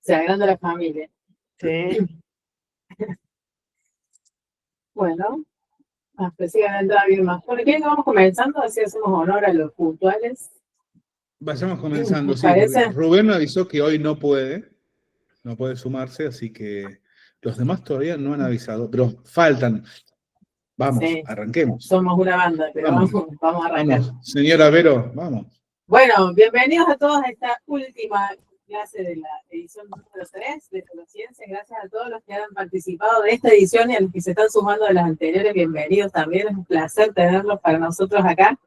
Se agranda la familia. Sí. Bueno, pues sigan entrando bien más. ¿Por qué no vamos comenzando? Así hacemos honor a los puntuales. Vayamos comenzando, ¿Les sí, porque parece? Rubén me avisó que hoy no puede sumarse, así que los demás todavía no han avisado, pero faltan. Vamos, Sí, arranquemos. somos una banda, pero Vamos. vamos a arrancar. Vamos, señora Vero, vamos. Bueno, bienvenidos a todos a esta última clase de la edición número 3 de Neurociencia. Gracias a todos los que han participado de esta edición y a los que se están sumando de las anteriores. Bienvenidos también, es un placer tenerlos para nosotros acá.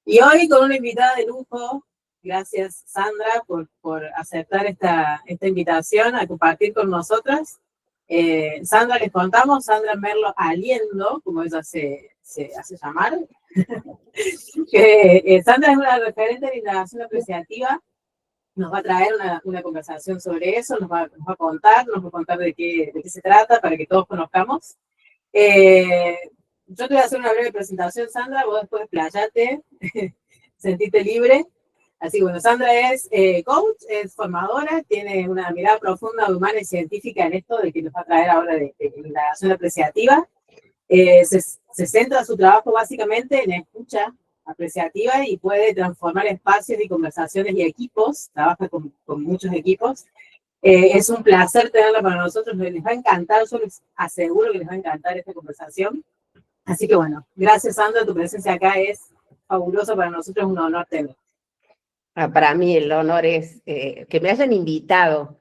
Y hoy con una invitada de lujo. Gracias, Sandra, por aceptar esta invitación a compartir con nosotras. Sandra, les contamos, Sandra Merlo Aliendo, como ella se hace llamar. Sandra es una referente de indagación apreciativa. Nos va a traer una conversación sobre eso, nos va a contar de qué se trata para que todos conozcamos. Yo te voy a hacer una breve presentación, Sandra, vos después playate, sentite libre. Así que bueno, Sandra es coach, es formadora, tiene una mirada profunda, humana y científica en esto de que nos va a traer ahora de indagación apreciativa. Se centra su trabajo básicamente en escucha apreciativa y puede transformar espacios y conversaciones y equipos, trabaja con muchos equipos. Es un placer tenerla para nosotros, les va a encantar, yo les aseguro que les va a encantar esta conversación. Así que bueno, gracias Sandra, tu presencia acá es fabulosa para nosotros, es un honor tener. Para mí el honor es que me hayan invitado.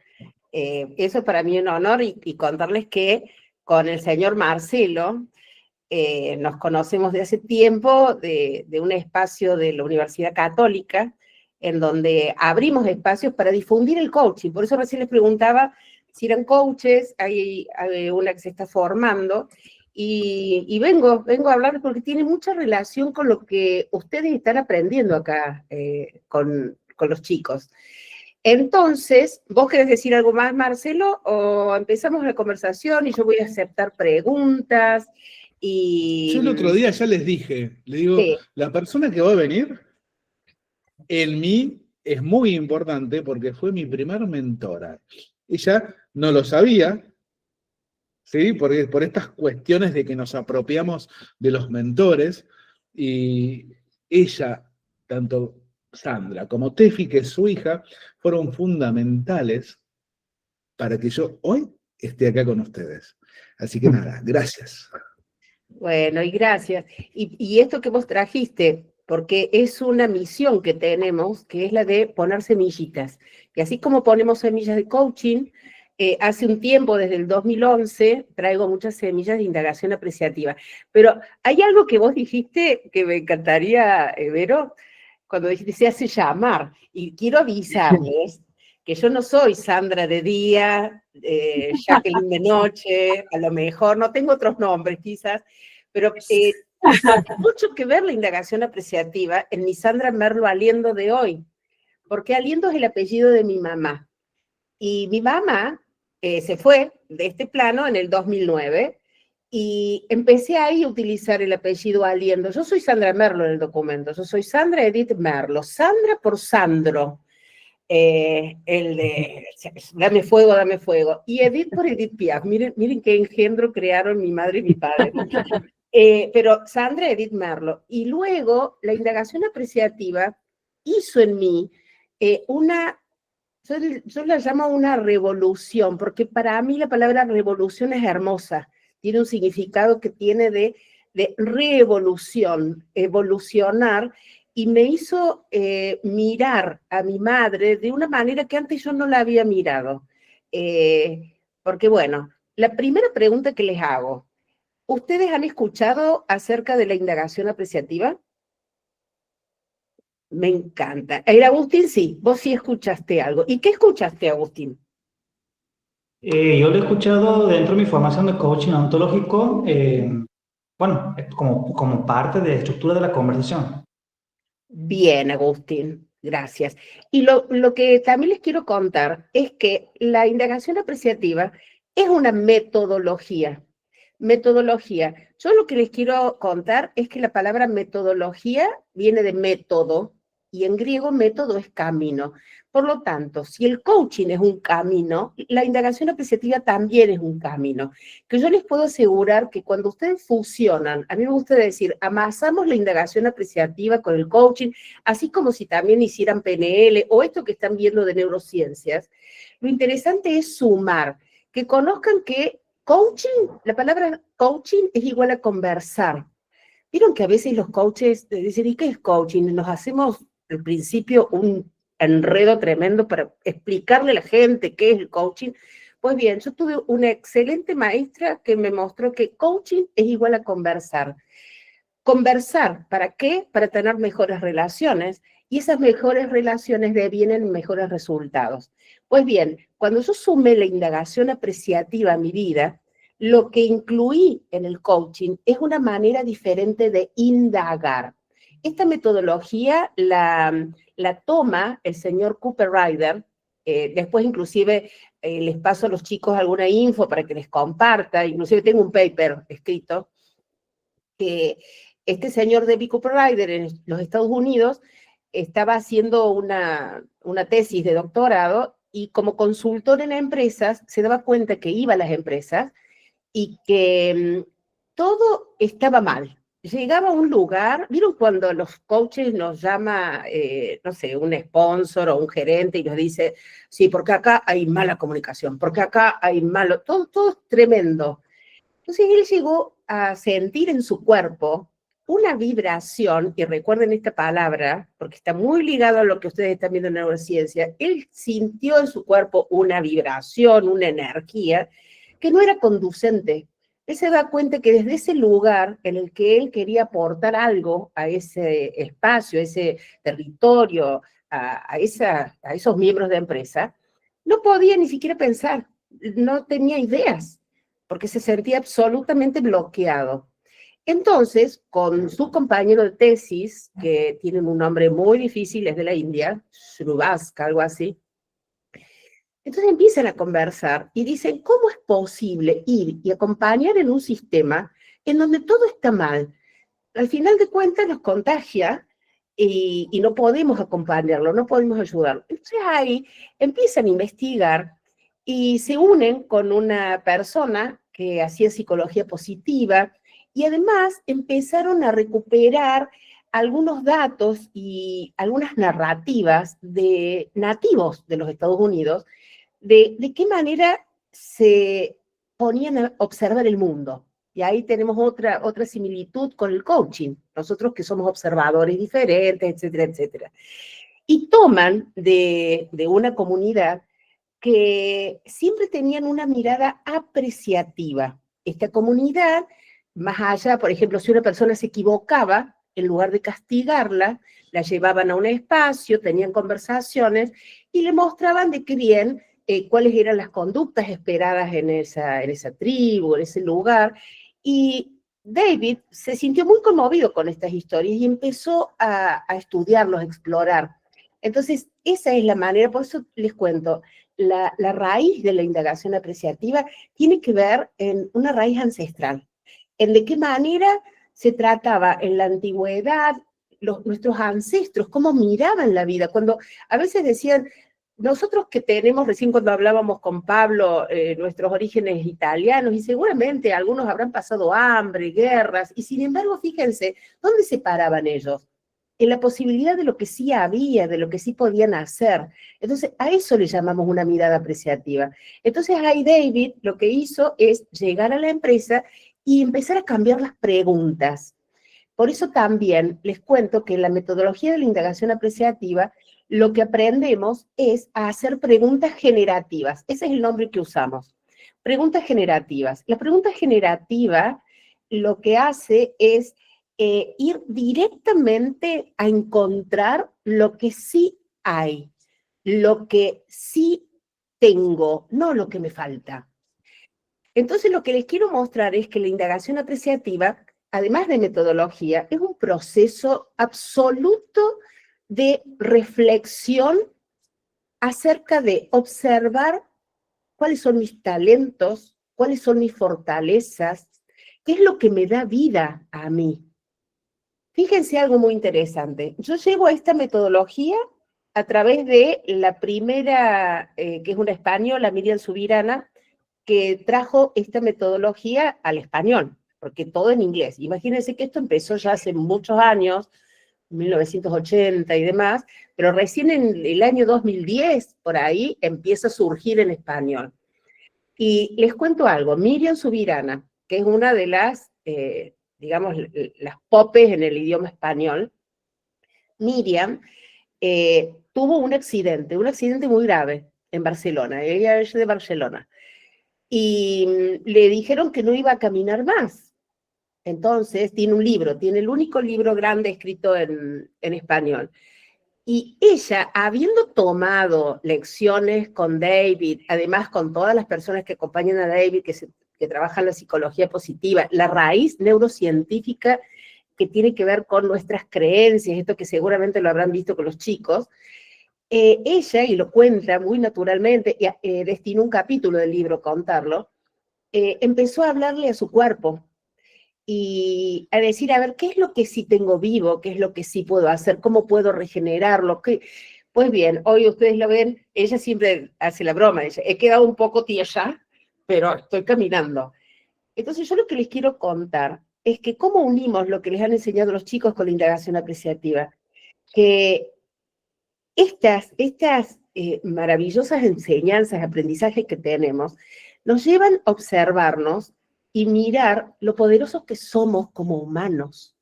Eso es para mí un honor y contarles que con el señor Marcelo nos conocemos de hace tiempo de un espacio de la Universidad Católica en donde abrimos espacios para difundir el coaching. Por eso recién les preguntaba si eran coaches, hay una que se está formando, y vengo a hablar porque tiene mucha relación con lo que ustedes están aprendiendo acá con los chicos. Entonces, ¿vos querés decir algo más, Marcelo? ¿O empezamos la conversación y yo voy a aceptar preguntas? Yo el otro día ya les dije, le digo, sí, la persona que va a venir en mí es muy importante porque fue mi primer mentora. Ella no lo sabía, ¿sí? Por estas cuestiones de que nos apropiamos de los mentores, y ella, tanto Sandra como Tefi, que es su hija, fueron fundamentales para que yo hoy esté acá con ustedes. Así que nada, gracias. Bueno, y gracias. Y esto que vos trajiste, porque es una misión que tenemos, que es la de poner semillitas. Y así como ponemos semillas de coaching, hace un tiempo, desde el 2011, traigo muchas semillas de indagación apreciativa. Pero hay algo que vos dijiste que me encantaría, Vero, cuando dijiste se hace llamar. Y quiero avisarles que yo no soy Sandra de día, Jacqueline de noche, a lo mejor, no tengo otros nombres quizás, pero tiene mucho que ver la indagación apreciativa en mi Sandra Merlo Aliendo de hoy, porque Aliendo es el apellido de mi mamá. Y mi mamá se fue de este plano en el 2009 y empecé ahí a utilizar el apellido Aliendo. Yo soy Sandra Merlo en el documento, yo soy Sandra Edith Merlo, Sandra por Sandro. El de dame fuego, y Edith por Edith Piaf. Miren qué engendro crearon mi madre y mi padre. Pero Sandra Edith Merlo. Y luego la indagación apreciativa hizo en mí yo la llamo una revolución, porque para mí la palabra revolución es hermosa, tiene un significado que tiene de reevolución, evolucionar, y me hizo mirar a mi madre de una manera que antes yo no la había mirado. Porque bueno, la primera pregunta que les hago, ¿ustedes han escuchado acerca de la indagación apreciativa? Me encanta. Agustín, sí, vos sí escuchaste algo. ¿Y qué escuchaste, Agustín? Yo lo he escuchado dentro de mi formación de coaching ontológico, bueno, como parte de la estructura de la conversación. Bien, Agustín, gracias. Y lo que también les quiero contar es que la indagación apreciativa es una metodología. Metodología. Yo lo que les quiero contar es que la palabra metodología viene de método, y en griego método es camino. Por lo tanto, si el coaching es un camino, la indagación apreciativa también es un camino. Que yo les puedo asegurar que cuando ustedes fusionan, a mí me gusta decir, amasamos la indagación apreciativa con el coaching, así como si también hicieran PNL o esto que están viendo de neurociencias, lo interesante es sumar, que conozcan que coaching, la palabra coaching es igual a conversar. Vieron que a veces los coaches dicen, ¿y qué es coaching? Nos hacemos al principio un enredo tremendo para explicarle a la gente qué es el coaching. Pues bien, yo tuve una excelente maestra que me mostró que coaching es igual a conversar. Conversar, ¿para qué? Para tener mejores relaciones, y esas mejores relaciones devienen en mejores resultados. Pues bien, cuando yo sumé la indagación apreciativa a mi vida, lo que incluí en el coaching es una manera diferente de indagar. Esta metodología la toma el señor Cooper Ryder, después inclusive les paso a los chicos alguna info para que les comparta, inclusive tengo un paper escrito, que este señor David Cooper Ryder en los Estados Unidos estaba haciendo una tesis de doctorado y como consultor en empresas se daba cuenta que iba a las empresas y que todo estaba mal. Llegaba a un lugar, ¿vieron cuando los coaches nos llama, no sé, un sponsor o un gerente y nos dice, sí, porque acá hay mala comunicación, porque acá hay malo, todo es tremendo. Entonces él llegó a sentir en su cuerpo una vibración, y recuerden esta palabra, porque está muy ligado a lo que ustedes están viendo en neurociencia, él sintió en su cuerpo una vibración, una energía, que no era conducente. Él se da cuenta que desde ese lugar en el que él quería aportar algo a ese espacio, a ese territorio, a esos miembros de empresa, no podía ni siquiera pensar, no tenía ideas, porque se sentía absolutamente bloqueado. Entonces, con su compañero de tesis, que tienen un nombre muy difícil, es de la India, Shrivastava, algo así, entonces empiezan a conversar y dicen, ¿cómo es posible ir y acompañar en un sistema en donde todo está mal? Al final de cuentas nos contagia y no podemos acompañarlo, no podemos ayudarlo. Entonces ahí empiezan a investigar y se unen con una persona que hacía psicología positiva y además empezaron a recuperar algunos datos y algunas narrativas de nativos de los Estados Unidos de qué manera se ponían a observar el mundo. Y ahí tenemos otra similitud con el coaching, nosotros que somos observadores diferentes, etcétera, etcétera. Y toman de una comunidad que siempre tenían una mirada apreciativa. Esta comunidad, más allá, por ejemplo, si una persona se equivocaba, en lugar de castigarla, la llevaban a un espacio, tenían conversaciones y le mostraban de qué bien cuáles eran las conductas esperadas en esa tribu, en ese lugar. Y David se sintió muy conmovido con estas historias y empezó a estudiarlos, a explorar. Entonces, esa es la manera, por eso les cuento, la raíz de la indagación apreciativa tiene que ver en una raíz ancestral, en de qué manera se trataba en la antigüedad, nuestros ancestros, cómo miraban la vida, cuando a veces decían, nosotros que tenemos, recién cuando hablábamos con Pablo, nuestros orígenes italianos, y seguramente algunos habrán pasado hambre, guerras, y sin embargo, fíjense, ¿dónde se paraban ellos? En la posibilidad de lo que sí había, de lo que sí podían hacer. Entonces, a eso le llamamos una mirada apreciativa. Entonces, ahí David lo que hizo es llegar a la empresa y empezar a cambiar las preguntas. Por eso también les cuento que en la metodología de la indagación apreciativa, lo que aprendemos es a hacer preguntas generativas. Ese es el nombre que usamos. Preguntas generativas. La pregunta generativa lo que hace es ir directamente a encontrar lo que sí hay, lo que sí tengo, no lo que me falta. Entonces, lo que les quiero mostrar es que la indagación apreciativa, además de metodología, es un proceso absoluto de reflexión acerca de observar cuáles son mis talentos, cuáles son mis fortalezas, qué es lo que me da vida a mí. Fíjense algo muy interesante. Yo llevo esta metodología a través de la primera, que es una española, Miriam Subirana, que trajo esta metodología al español, porque todo en inglés. Imagínense que esto empezó ya hace muchos años, 1980 y demás, pero recién en el año 2010, por ahí, empieza a surgir en español. Y les cuento algo, Miriam Subirana, que es una de las, digamos, las popes en el idioma español, Miriam tuvo un accidente muy grave en Barcelona, ella es de Barcelona, y le dijeron que no iba a caminar más. Entonces tiene un libro, tiene el único libro grande escrito en español. Y ella, habiendo tomado lecciones con David, además con todas las personas que acompañan a David, que trabajan la psicología positiva, la raíz neurocientífica que tiene que ver con nuestras creencias, esto que seguramente lo habrán visto con los chicos, ella, y lo cuenta muy naturalmente, y destinó un capítulo del libro a contarlo, empezó a hablarle a su cuerpo, y a decir, a ver, ¿qué es lo que sí tengo vivo? ¿Qué es lo que sí puedo hacer? ¿Cómo puedo regenerarlo? Pues bien, hoy ustedes lo ven, ella siempre hace la broma, ella, he quedado un poco tiesa, pero estoy caminando. Entonces yo lo que les quiero contar es que cómo unimos lo que les han enseñado los chicos con la indagación apreciativa, que estas maravillosas enseñanzas, aprendizajes que tenemos, nos llevan a observarnos y mirar lo poderosos que somos como humanos.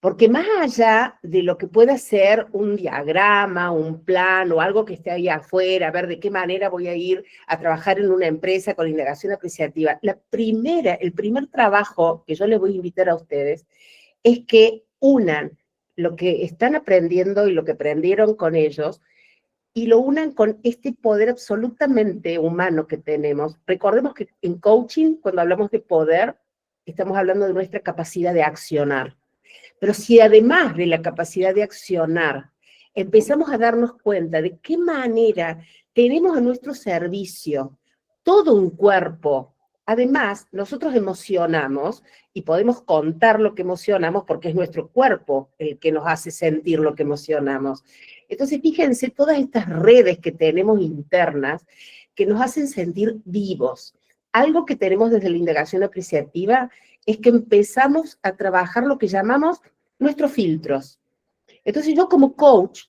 Porque más allá de lo que pueda ser un diagrama, un plan o algo que esté ahí afuera, a ver de qué manera voy a ir a trabajar en una empresa con indagación apreciativa, el primer trabajo que yo les voy a invitar a ustedes es que unan lo que están aprendiendo y lo que aprendieron con ellos y lo unan con este poder absolutamente humano que tenemos. Recordemos que en coaching, cuando hablamos de poder, estamos hablando de nuestra capacidad de accionar. Pero si además de la capacidad de accionar, empezamos a darnos cuenta de qué manera tenemos a nuestro servicio todo un cuerpo. Además, nosotros emocionamos y podemos contar lo que emocionamos porque es nuestro cuerpo el que nos hace sentir lo que emocionamos. Entonces, fíjense todas estas redes que tenemos internas que nos hacen sentir vivos. Algo que tenemos desde la indagación apreciativa es que empezamos a trabajar lo que llamamos nuestros filtros. Entonces, yo como coach,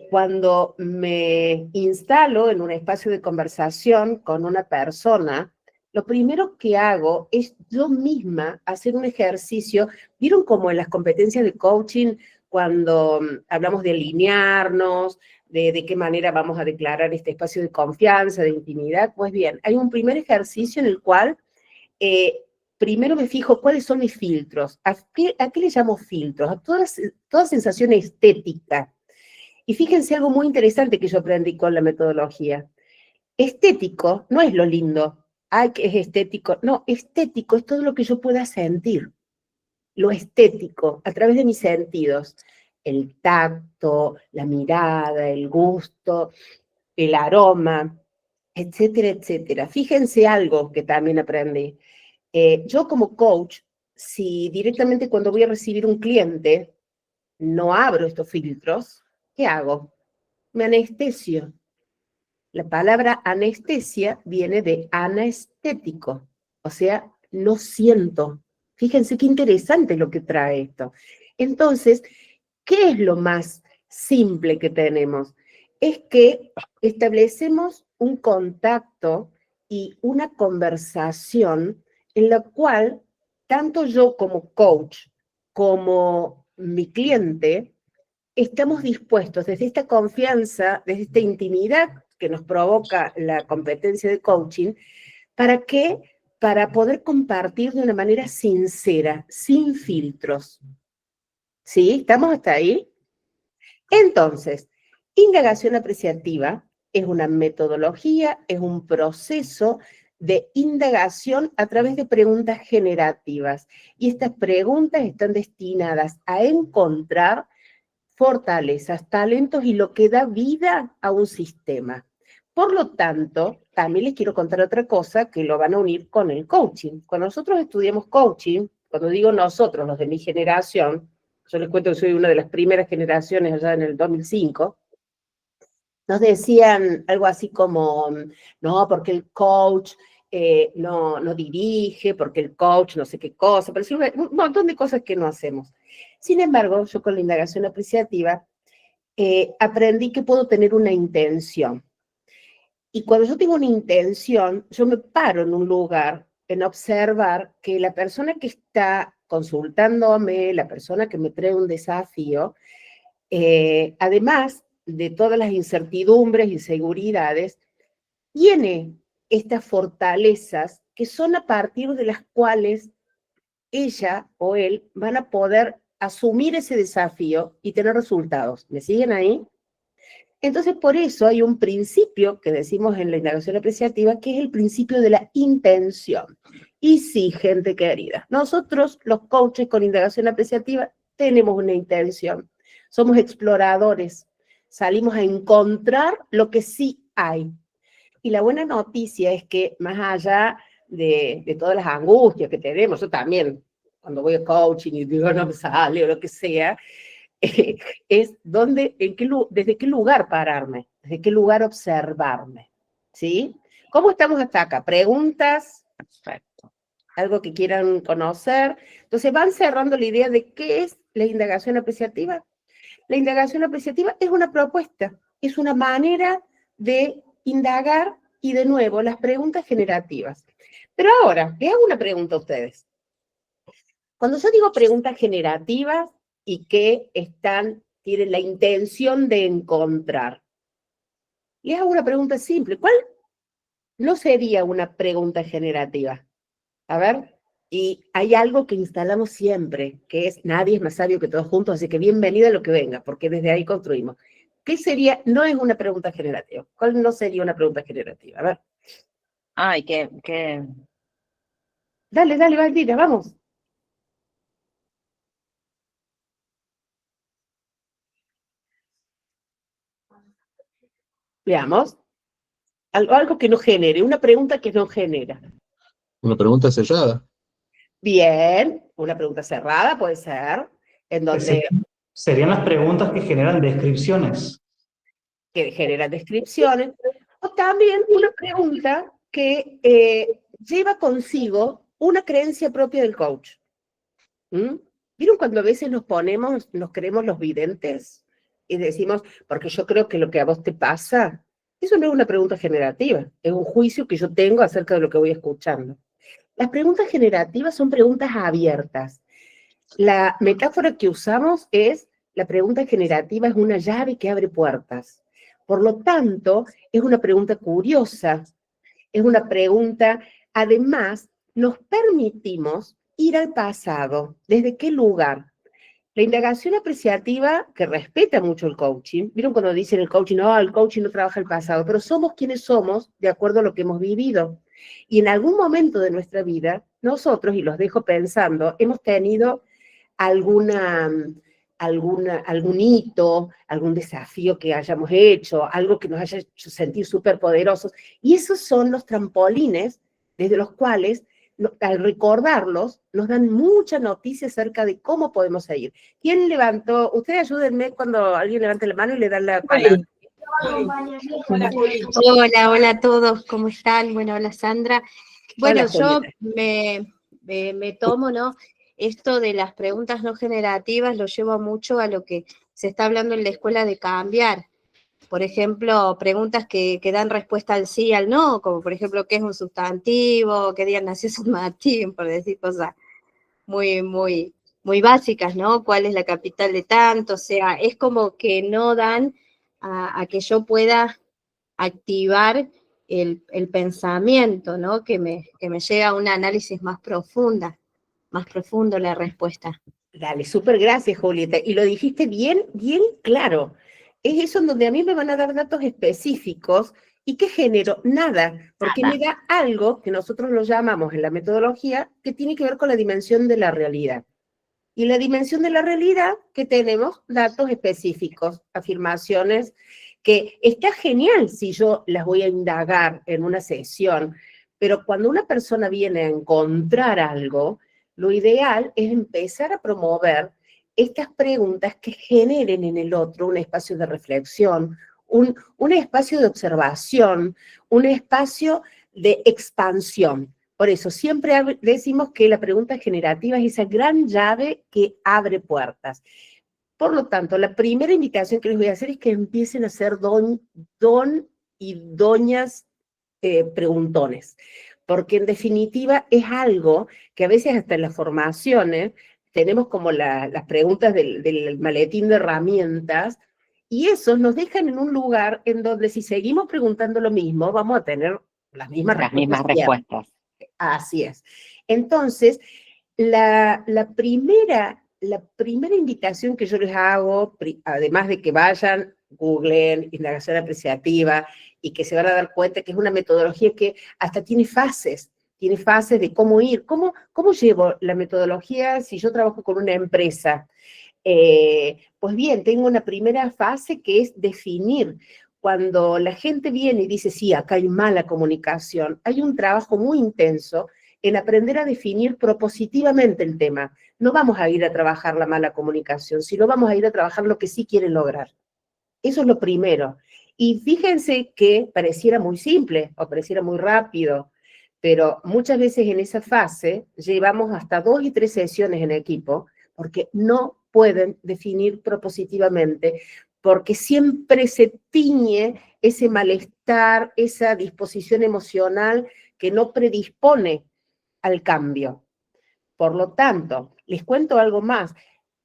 cuando me instalo en un espacio de conversación con una persona, lo primero que hago es yo misma hacer un ejercicio. ¿Vieron como en las competencias de coaching, cuando hablamos de alinearnos, de qué manera vamos a declarar este espacio de confianza, de intimidad? Pues bien, hay un primer ejercicio en el cual primero me fijo cuáles son mis filtros. ¿A qué le llamo filtros? A toda sensación estética. Y fíjense algo muy interesante que yo aprendí con la metodología. Estético no es lo lindo. Ay, que es estético. No, estético es todo lo que yo pueda sentir. Lo estético, a través de mis sentidos. El tacto, la mirada, el gusto, el aroma, etcétera, etcétera. Fíjense algo que también aprendí. Yo como coach, si directamente cuando voy a recibir un cliente no abro estos filtros, ¿qué hago? Me anestesio. La palabra anestesia viene de anestético, o sea, no siento. Fíjense qué interesante lo que trae esto. Entonces, ¿qué es lo más simple que tenemos? Es que establecemos un contacto y una conversación en la cual tanto yo como coach como mi cliente estamos dispuestos desde esta confianza, desde esta intimidad que nos provoca la competencia de coaching, ¿para qué? Para poder compartir de una manera sincera, sin filtros. ¿Sí? ¿Estamos hasta ahí? Entonces, indagación apreciativa es una metodología, es un proceso de indagación a través de preguntas generativas. Y estas preguntas están destinadas a encontrar fortalezas, talentos y lo que da vida a un sistema. Por lo tanto, también les quiero contar otra cosa que lo van a unir con el coaching. Cuando nosotros estudiamos coaching, cuando digo nosotros, los de mi generación, yo les cuento que soy una de las primeras generaciones allá en el 2005, nos decían algo así como, no, porque el coach no dirige, porque el coach no sé qué cosa, pero sí un montón de cosas que no hacemos. Sin embargo, yo con la indagación apreciativa aprendí que puedo tener una intención. Y cuando yo tengo una intención, yo me paro en un lugar en observar que la persona que está consultándome, la persona que me trae un desafío, además de todas las incertidumbres, inseguridades, tiene estas fortalezas que son a partir de las cuales ella o él van a poder asumir ese desafío y tener resultados. ¿Me siguen ahí? Entonces, por eso hay un principio que decimos en la indagación apreciativa, que es el principio de la intención. Y sí, gente querida, nosotros los coaches con indagación apreciativa tenemos una intención. Somos exploradores, salimos a encontrar lo que sí hay. Y la buena noticia es que más allá de todas las angustias que tenemos, yo también, cuando voy a coaching y digo no me sale o lo que sea, es desde qué lugar pararme, desde qué lugar observarme, ¿sí? ¿Cómo estamos hasta acá? ¿Preguntas? Perfecto. ¿Algo que quieran conocer? Entonces van cerrando la idea de qué es la indagación apreciativa. La indagación apreciativa es una propuesta, es una manera de indagar y de nuevo las preguntas generativas. Pero ahora, les hago una pregunta a ustedes. Cuando yo digo preguntas generativas y que tienen la intención de encontrar, les hago una pregunta simple. ¿Cuál no sería una pregunta generativa? A ver, y hay algo que instalamos siempre, que es nadie es más sabio que todos juntos, así que bienvenida a lo que venga, porque desde ahí construimos. ¿Qué sería? No es una pregunta generativa. ¿Cuál no sería una pregunta generativa? A ver. Ay, Dale, Valdira, vamos. Veamos. Algo que no genere, una pregunta que no genera. Una pregunta cerrada. Bien, una pregunta cerrada puede ser, en donde... Serían las preguntas que generan descripciones. Que generan descripciones, o también una pregunta que lleva consigo una creencia propia del coach. ¿Vieron cuando a veces nos creemos los videntes? Y decimos, porque yo creo que lo que a vos te pasa, eso no es una pregunta generativa, es un juicio que yo tengo acerca de lo que voy escuchando. Las preguntas generativas son preguntas abiertas. La metáfora que usamos es, la pregunta generativa es una llave que abre puertas. Por lo tanto, es una pregunta curiosa, es una pregunta, además, nos permitimos ir al pasado. ¿Desde qué lugar? La indagación apreciativa, que respeta mucho el coaching, ¿vieron cuando dicen el coaching no trabaja el pasado? Pero somos quienes somos de acuerdo a lo que hemos vivido. Y en algún momento de nuestra vida, nosotros, y los dejo pensando, hemos tenido algún hito, algún desafío que hayamos hecho, algo que nos haya hecho sentir súper poderosos. Y esos son los trampolines desde los cuales, al recordarlos, nos dan mucha noticia acerca de cómo podemos seguir. ¿Quién levantó? Ustedes ayúdenme cuando alguien levante la mano y le dan la palabra. Hola a todos, ¿cómo están? Bueno, hola Sandra. Bueno, Hola, yo me tomo, ¿no? Esto de las preguntas no generativas lo llevo mucho a lo que se está hablando en la escuela de cambiar. Por ejemplo, preguntas que dan respuesta al sí y al no, como por ejemplo, ¿qué es un sustantivo? ¿Qué día nació San Martín? Por decir cosas muy básicas, ¿no? ¿Cuál es la capital de tanto? O sea, es como que no dan a que yo pueda activar el pensamiento, ¿no? Que me lleva a un análisis más profundo la respuesta. Dale, súper gracias, Julieta. Y lo dijiste bien claro. Es eso en donde a mí me van a dar datos específicos. ¿Y qué género? Nada, porque me da algo que nosotros lo llamamos en la metodología, que tiene que ver con la dimensión de la realidad. Y la dimensión de la realidad que tenemos, datos específicos, afirmaciones, que está genial si yo las voy a indagar en una sesión, pero cuando una persona viene a encontrar algo, lo ideal es empezar a promover estas preguntas que generen en el otro un espacio de reflexión, un espacio de observación, un espacio de expansión. Por eso siempre decimos que la pregunta generativa es esa gran llave que abre puertas. Por lo tanto, la primera invitación que les voy a hacer es que empiecen a ser don y doñas preguntones, porque en definitiva es algo que a veces hasta en las formaciones tenemos como las preguntas del maletín de herramientas, y esos nos dejan en un lugar en donde si seguimos preguntando lo mismo, vamos a tener las mismas respuestas. Así es. Entonces, la primera invitación que yo les hago, además de que vayan, googleen indagación apreciativa, y que se van a dar cuenta que es una metodología que hasta tiene fases de cómo ir. ¿Cómo llevo la metodología si yo trabajo con una empresa? Pues bien, tengo una primera fase que es definir. Cuando la gente viene y dice, sí, acá hay mala comunicación, hay un trabajo muy intenso en aprender a definir propositivamente el tema. No vamos a ir a trabajar la mala comunicación, sino vamos a ir a trabajar lo que sí quieren lograr. Eso es lo primero. Y fíjense que pareciera muy simple o pareciera muy rápido, pero muchas veces en esa fase llevamos hasta 2 y 3 sesiones en equipo, porque no pueden definir propositivamente, porque siempre se tiñe ese malestar, esa disposición emocional que no predispone al cambio. Por lo tanto, les cuento algo más.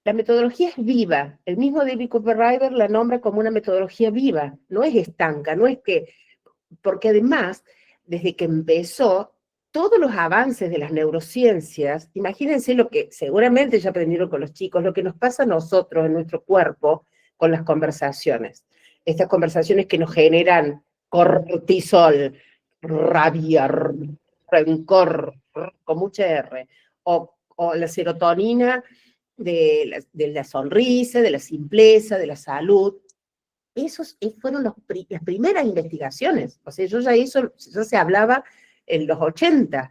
La metodología es viva. El mismo David Cooper-Ryder la nombra como una metodología viva. No es estanca, no es que... Porque además, desde que empezó, todos los avances de las neurociencias, imagínense lo que seguramente ya aprendieron con los chicos, lo que nos pasa a nosotros en nuestro cuerpo con las conversaciones. Estas conversaciones que nos generan cortisol, rabia, rencor, con mucha R, o la serotonina de la sonrisa, de la simpleza, de la salud. Esos fueron las primeras investigaciones. O sea, ya se hablaba en los 80,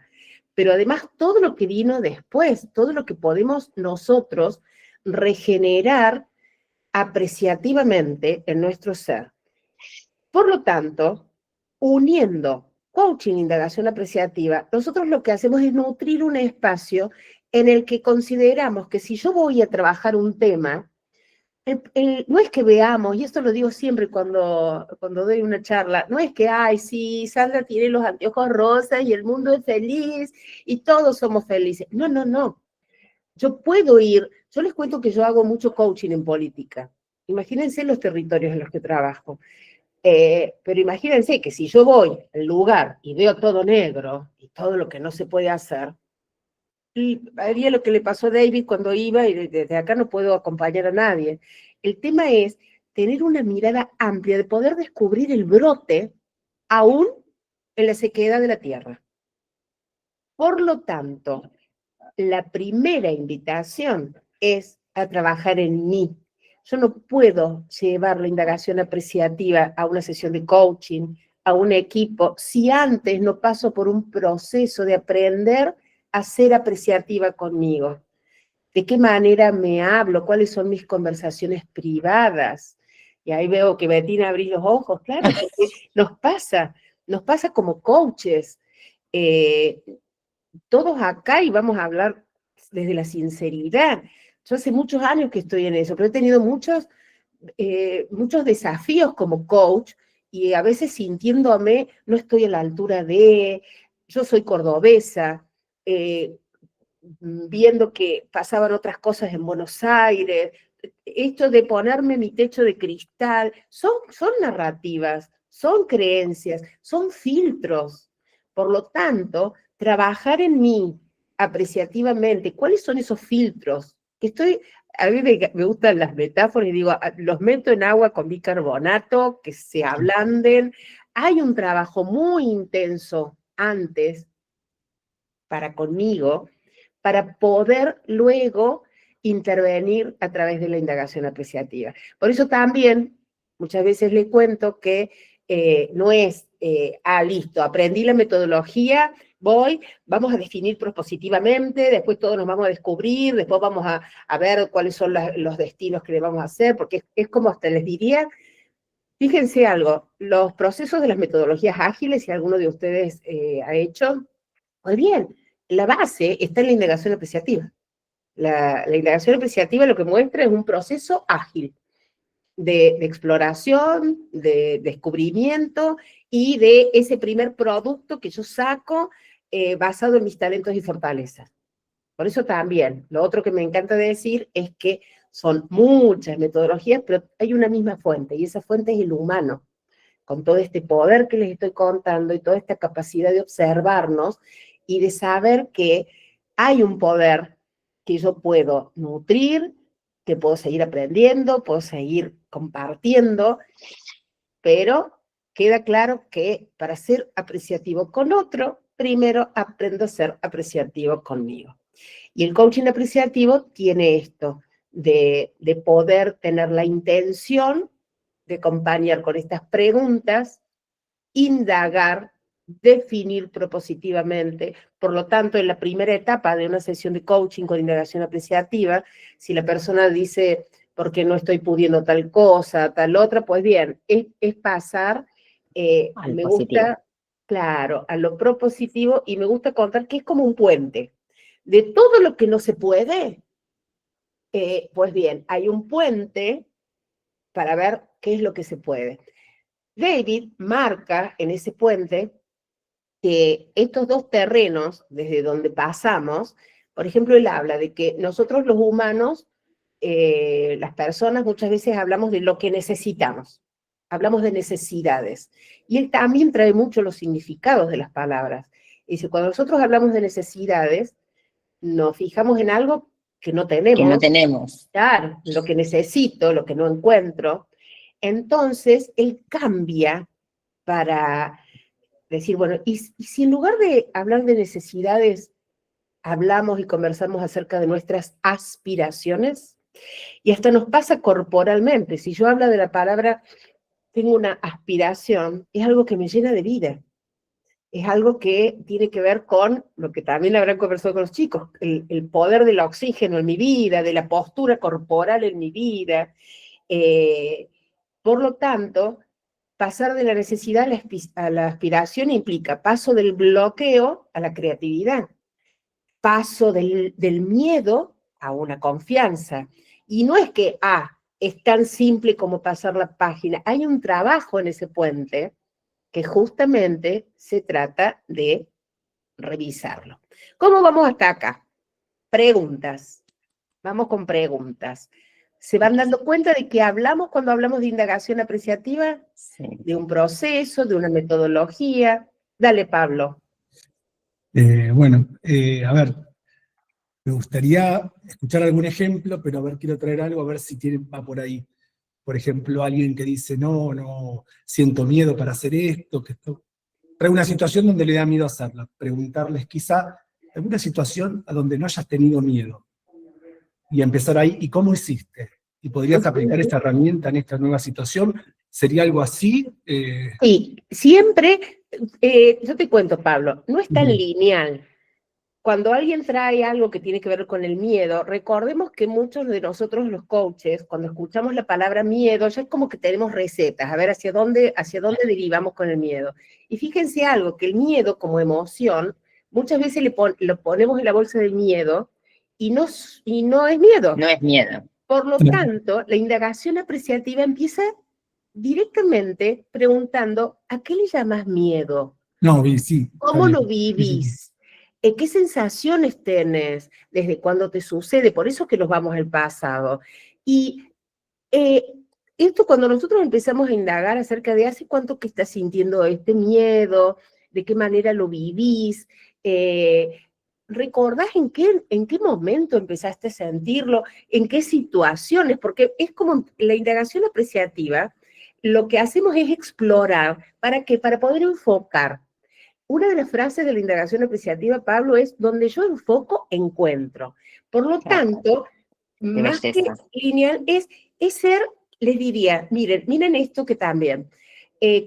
pero además todo lo que vino después, todo lo que podemos nosotros regenerar apreciativamente en nuestro ser. Por lo tanto, uniendo coaching e indagación apreciativa, nosotros lo que hacemos es nutrir un espacio en el que consideramos que si yo voy a trabajar un tema, no es que veamos, y esto lo digo siempre cuando doy una charla, no es que, ay, sí, Sandra tiene los anteojos rosas y el mundo es feliz y todos somos felices. No, no, no. Yo puedo ir, yo les cuento que yo hago mucho coaching en política. Imagínense los territorios en los que trabajo. Pero imagínense que si yo voy al lugar y veo todo negro y todo lo que no se puede hacer, y haría lo que le pasó a David cuando iba, y desde acá no puedo acompañar a nadie. El tema es tener una mirada amplia, de poder descubrir el brote aún en la sequedad de la tierra. Por lo tanto, la primera invitación es a trabajar en mí. Yo no puedo llevar la indagación apreciativa a una sesión de coaching, a un equipo, si antes no paso por un proceso de aprender a ser apreciativa conmigo. ¿De qué manera me hablo? ¿Cuáles son mis conversaciones privadas? Y ahí veo que Bettina abrís los ojos, claro, porque nos pasa como coaches. Todos acá, y vamos a hablar desde la sinceridad. Yo hace muchos años que estoy en eso, pero he tenido muchos desafíos como coach, y a veces sintiéndome, no estoy a la altura yo soy cordobesa, viendo que pasaban otras cosas en Buenos Aires, esto de ponerme mi techo de cristal, son narrativas, son creencias, son filtros. Por lo tanto, trabajar en mí apreciativamente, ¿cuáles son esos filtros? A mí me gustan las metáforas y digo, los meto en agua con bicarbonato, que se ablanden. Hay un trabajo muy intenso antes para conmigo, para poder luego intervenir a través de la indagación apreciativa. Por eso también muchas veces le cuento que no es, listo, aprendí la metodología vamos a definir propositivamente, después todos nos vamos a descubrir, después vamos a ver cuáles son los destinos que le vamos a hacer, porque es como hasta les diría, fíjense algo, los procesos de las metodologías ágiles, si alguno de ustedes ha hecho, pues bien, la base está en la indagación apreciativa. La indagación apreciativa lo que muestra es un proceso ágil de exploración, de descubrimiento y de ese primer producto que yo saco basado en mis talentos y fortalezas. Por eso también, lo otro que me encanta decir es que son muchas metodologías, pero hay una misma fuente, y esa fuente es el humano, con todo este poder que les estoy contando y toda esta capacidad de observarnos y de saber que hay un poder que yo puedo nutrir, que puedo seguir aprendiendo, puedo seguir compartiendo, pero queda claro que para ser apreciativo con otro, primero aprendo a ser apreciativo conmigo. Y el coaching apreciativo tiene esto, de poder tener la intención de acompañar con estas preguntas, indagar, definir propositivamente. Por lo tanto, en la primera etapa de una sesión de coaching con indagación apreciativa, si la persona dice, ¿por qué no estoy pudiendo tal cosa, tal otra? Pues bien, es pasar, me gusta, claro, a lo propositivo, y me gusta contar que es como un puente. De todo lo que no se puede, pues bien, hay un puente para ver qué es lo que se puede. David marca en ese puente que estos dos terrenos, desde donde pasamos, por ejemplo, él habla de que nosotros los humanos, las personas, muchas veces hablamos de lo que necesitamos, hablamos de necesidades, y él también trae mucho los significados de las palabras. Dice, cuando nosotros hablamos de necesidades, nos fijamos en algo que no tenemos. Que no tenemos. Claro, lo que necesito, lo que no encuentro. Entonces, él cambia para decir, bueno, y si en lugar de hablar de necesidades, hablamos y conversamos acerca de nuestras aspiraciones, y hasta nos pasa corporalmente. Si yo hablo de la palabra, tengo una aspiración, es algo que me llena de vida. Es algo que tiene que ver con lo que también habrán conversado con los chicos, el poder del oxígeno en mi vida, de la postura corporal en mi vida. Por lo tanto, pasar de la necesidad a la aspiración implica paso del bloqueo a la creatividad, paso del miedo a una confianza. Y no es que, es tan simple como pasar la página, hay un trabajo en ese puente que justamente se trata de revisarlo. ¿Cómo vamos hasta acá? Preguntas. Vamos con preguntas. ¿Se van dando cuenta de que hablamos cuando hablamos de indagación apreciativa? Sí. De un proceso, de una metodología. Dale, Pablo. A ver, me gustaría escuchar algún ejemplo, pero a ver, quiero traer algo, a ver si va por ahí. Por ejemplo, alguien que dice, no, siento miedo para hacer esto, trae una situación donde le da miedo hacerla. Preguntarles quizá alguna situación a donde no hayas tenido miedo. Y empezar ahí, ¿y cómo hiciste? ¿Y podrías aplicar esta herramienta en esta nueva situación? ¿Sería algo así? Sí, siempre, yo te cuento, Pablo, no es tan lineal. Cuando alguien trae algo que tiene que ver con el miedo, recordemos que muchos de nosotros los coaches, cuando escuchamos la palabra miedo, ya es como que tenemos recetas, a ver hacia dónde derivamos con el miedo. Y fíjense algo, que el miedo como emoción, muchas veces lo ponemos en la bolsa del miedo y no es miedo. No es miedo. Por lo tanto, la indagación apreciativa empieza directamente preguntando, ¿a qué le llamas miedo? No, sí. ¿Cómo lo vivís? ¿Qué sensaciones tenés desde cuando te sucede? Por eso que nos vamos al pasado. Y esto cuando nosotros empezamos a indagar acerca de hace cuánto que estás sintiendo este miedo, de qué manera lo vivís, ¿recordás en qué momento empezaste a sentirlo? ¿En qué situaciones? Porque es como la indagación apreciativa, lo que hacemos es explorar. ¿Para qué? Para poder enfocar. Una de las frases de la indagación apreciativa, Pablo, es donde yo enfoco, encuentro. Por lo tanto, más que lineal, es ser, les diría, miren esto que también.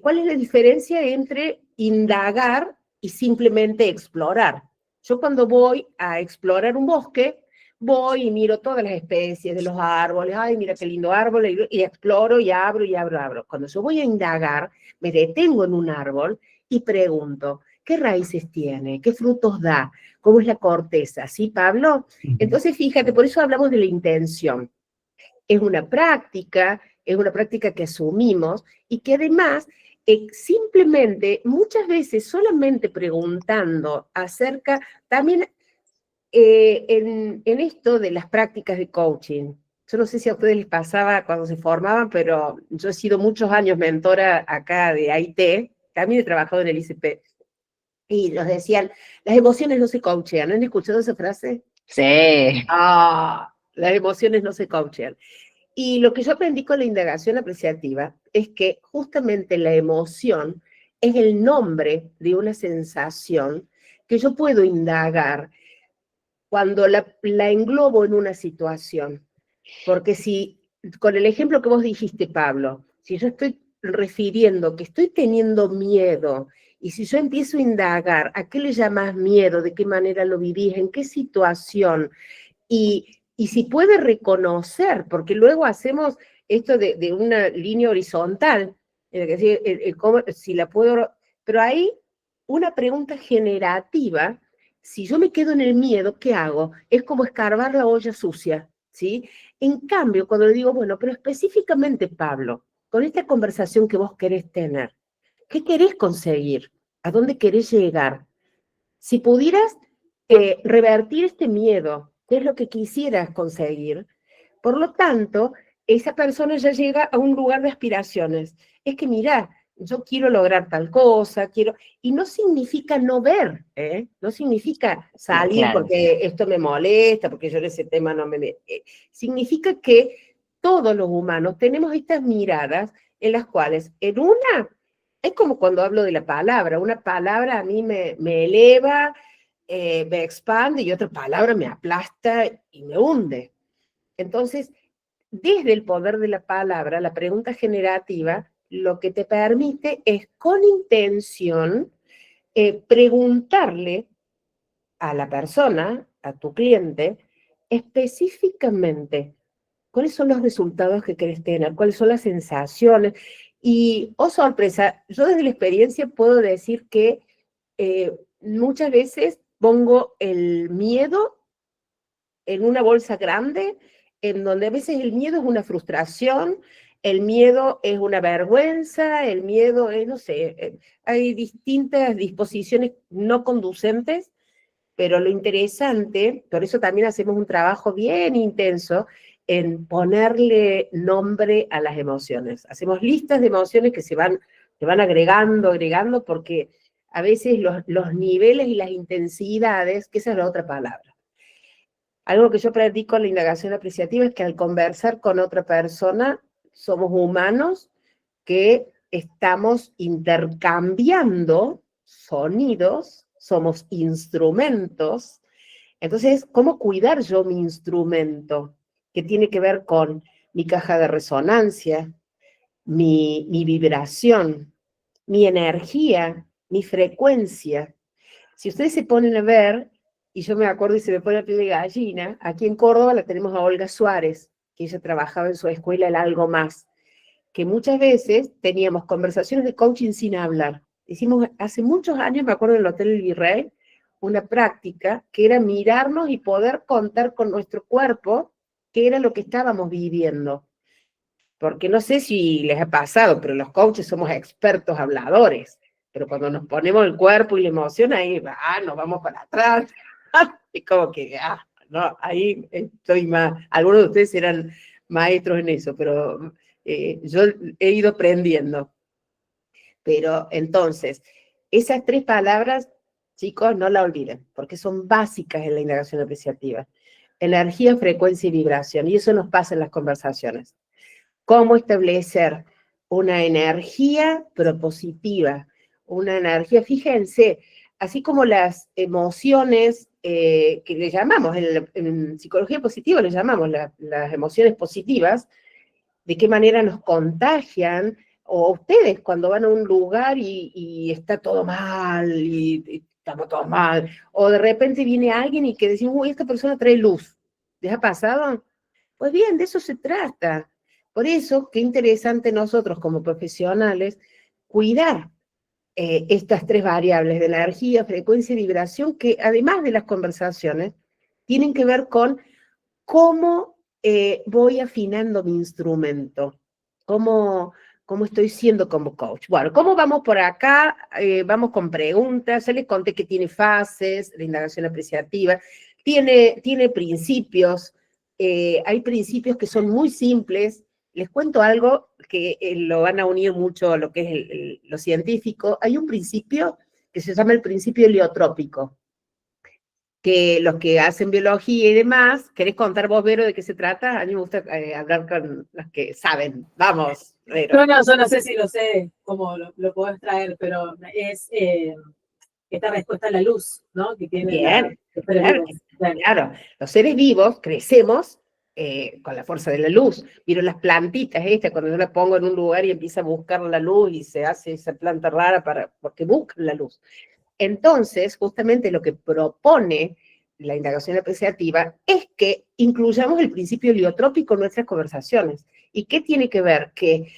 ¿Cuál es la diferencia entre indagar y simplemente explorar. Yo cuando voy a explorar un bosque, voy y miro todas las especies de los árboles, ay, mira qué lindo árbol, y exploro y abro y abro, abro. Cuando yo voy a indagar, me detengo en un árbol y pregunto, ¿qué raíces tiene? ¿Qué frutos da? ¿Cómo es la corteza? ¿Sí, Pablo? Entonces, fíjate, por eso hablamos de la intención. Es una práctica que asumimos y que además simplemente, muchas veces solamente preguntando acerca, también en esto de las prácticas de coaching, yo no sé si a ustedes les pasaba cuando se formaban, pero yo he sido muchos años mentora acá de IT, también he trabajado en el ICP, y nos decían, las emociones no se coachean. ¿Han escuchado esa frase? Sí. Ah, las emociones no se coachean. Y lo que yo aprendí con la indagación apreciativa es que justamente la emoción es el nombre de una sensación que yo puedo indagar cuando la englobo en una situación. Porque si, con el ejemplo que vos dijiste, Pablo, si yo estoy refiriendo que estoy teniendo miedo, y si yo empiezo a indagar, ¿a qué le llamas miedo? ¿De qué manera lo vivís? ¿En qué situación? Y si puede reconocer, porque luego hacemos esto de una línea horizontal, en la que si la puedo, pero hay una pregunta generativa. Si yo me quedo en el miedo, ¿qué hago? Es como escarbar la olla sucia, ¿sí? En cambio, cuando le digo, bueno, pero específicamente, Pablo, con esta conversación que vos querés tener, ¿qué querés conseguir? ¿A dónde querés llegar? Si pudieras revertir este miedo, ¿qué es lo que quisieras conseguir? Por lo tanto, esa persona ya llega a un lugar de aspiraciones. Es que, mira, yo quiero lograr tal cosa, y no significa no ver, ¿eh? No significa salir Claro. porque esto me molesta, porque yo en ese tema no me... significa que todos los humanos tenemos estas miradas en las cuales, en una, es como cuando hablo de la palabra, una palabra a mí me eleva, me expande, y otra palabra me aplasta y me hunde. Entonces, desde el poder de la palabra, la pregunta generativa lo que te permite es, con intención, preguntarle a la persona, a tu cliente, específicamente, ¿cuáles son los resultados que querés tener? ¿Cuáles son las sensaciones? Y, oh sorpresa, yo desde la experiencia puedo decir que muchas veces pongo el miedo en una bolsa grande, en donde a veces el miedo es una frustración, el miedo es una vergüenza, el miedo es, no sé, hay distintas disposiciones no conducentes, pero lo interesante, por eso también hacemos un trabajo bien intenso en ponerle nombre a las emociones. Hacemos listas de emociones que se van agregando, porque a veces los niveles y las intensidades, que esa es la otra palabra. Algo que yo aprendí con la indagación apreciativa es que al conversar con otra persona, somos humanos que estamos intercambiando sonidos, somos instrumentos. Entonces, ¿cómo cuidar yo mi instrumento? Que tiene que ver con mi caja de resonancia, mi vibración, mi energía, mi frecuencia. Si ustedes se ponen a ver, y yo me acuerdo y se me pone la piel de gallina, aquí en Córdoba la tenemos a Olga Suárez, que ella trabajaba en su escuela El Algo Más, que muchas veces teníamos conversaciones de coaching sin hablar. Hicimos hace muchos años, me acuerdo en el Hotel El Virrey, una práctica que era mirarnos y poder contar con nuestro cuerpo qué era lo que estábamos viviendo. Porque no sé si les ha pasado, pero los coaches somos expertos habladores. Pero cuando nos ponemos el cuerpo y la emoción, ahí nos vamos para atrás. Es como que, no, ahí estoy más. Algunos de ustedes eran maestros en eso, pero yo he ido aprendiendo. Pero entonces, esas 3 palabras, chicos, no la olviden, porque son básicas en la indagación apreciativa. Energía, frecuencia y vibración, y eso nos pasa en las conversaciones. ¿Cómo establecer una energía propositiva? Una energía, fíjense, así como las emociones que le llamamos, en psicología positiva le llamamos las emociones positivas, de qué manera nos contagian o ustedes cuando van a un lugar y está todo mal, y estamos todos mal, o de repente viene alguien y que decimos, uy, esta persona trae luz, ¿les ha pasado? Pues bien, de eso se trata. Por eso, qué interesante nosotros como profesionales cuidar estas tres variables de energía, frecuencia y vibración, que además de las conversaciones, tienen que ver con cómo voy afinando mi instrumento, cómo estoy siendo como coach. Bueno, ¿cómo vamos por acá? Vamos con preguntas. Ya les conté que tiene fases, la indagación apreciativa, tiene principios, hay principios que son muy simples. Les cuento algo que lo van a unir mucho a lo que es lo científico. Hay un principio que se llama el principio heliotrópico, que los que hacen biología y demás, ¿querés contar vos, Vero, de qué se trata? A mí me gusta hablar con los que saben. Vamos, Vero. Yo no sé si lo sé, cómo lo puedo extraer, pero es esta respuesta a la luz, ¿no? Que tiene Bien, claro. Claro, los seres vivos crecemos con la fuerza de la luz. Vieron las plantitas cuando yo las pongo en un lugar y empieza a buscar la luz y se hace esa planta rara porque buscan la luz. Entonces, justamente lo que propone la indagación apreciativa es que incluyamos el principio heliotrópico en nuestras conversaciones. ¿Y qué tiene que ver? Que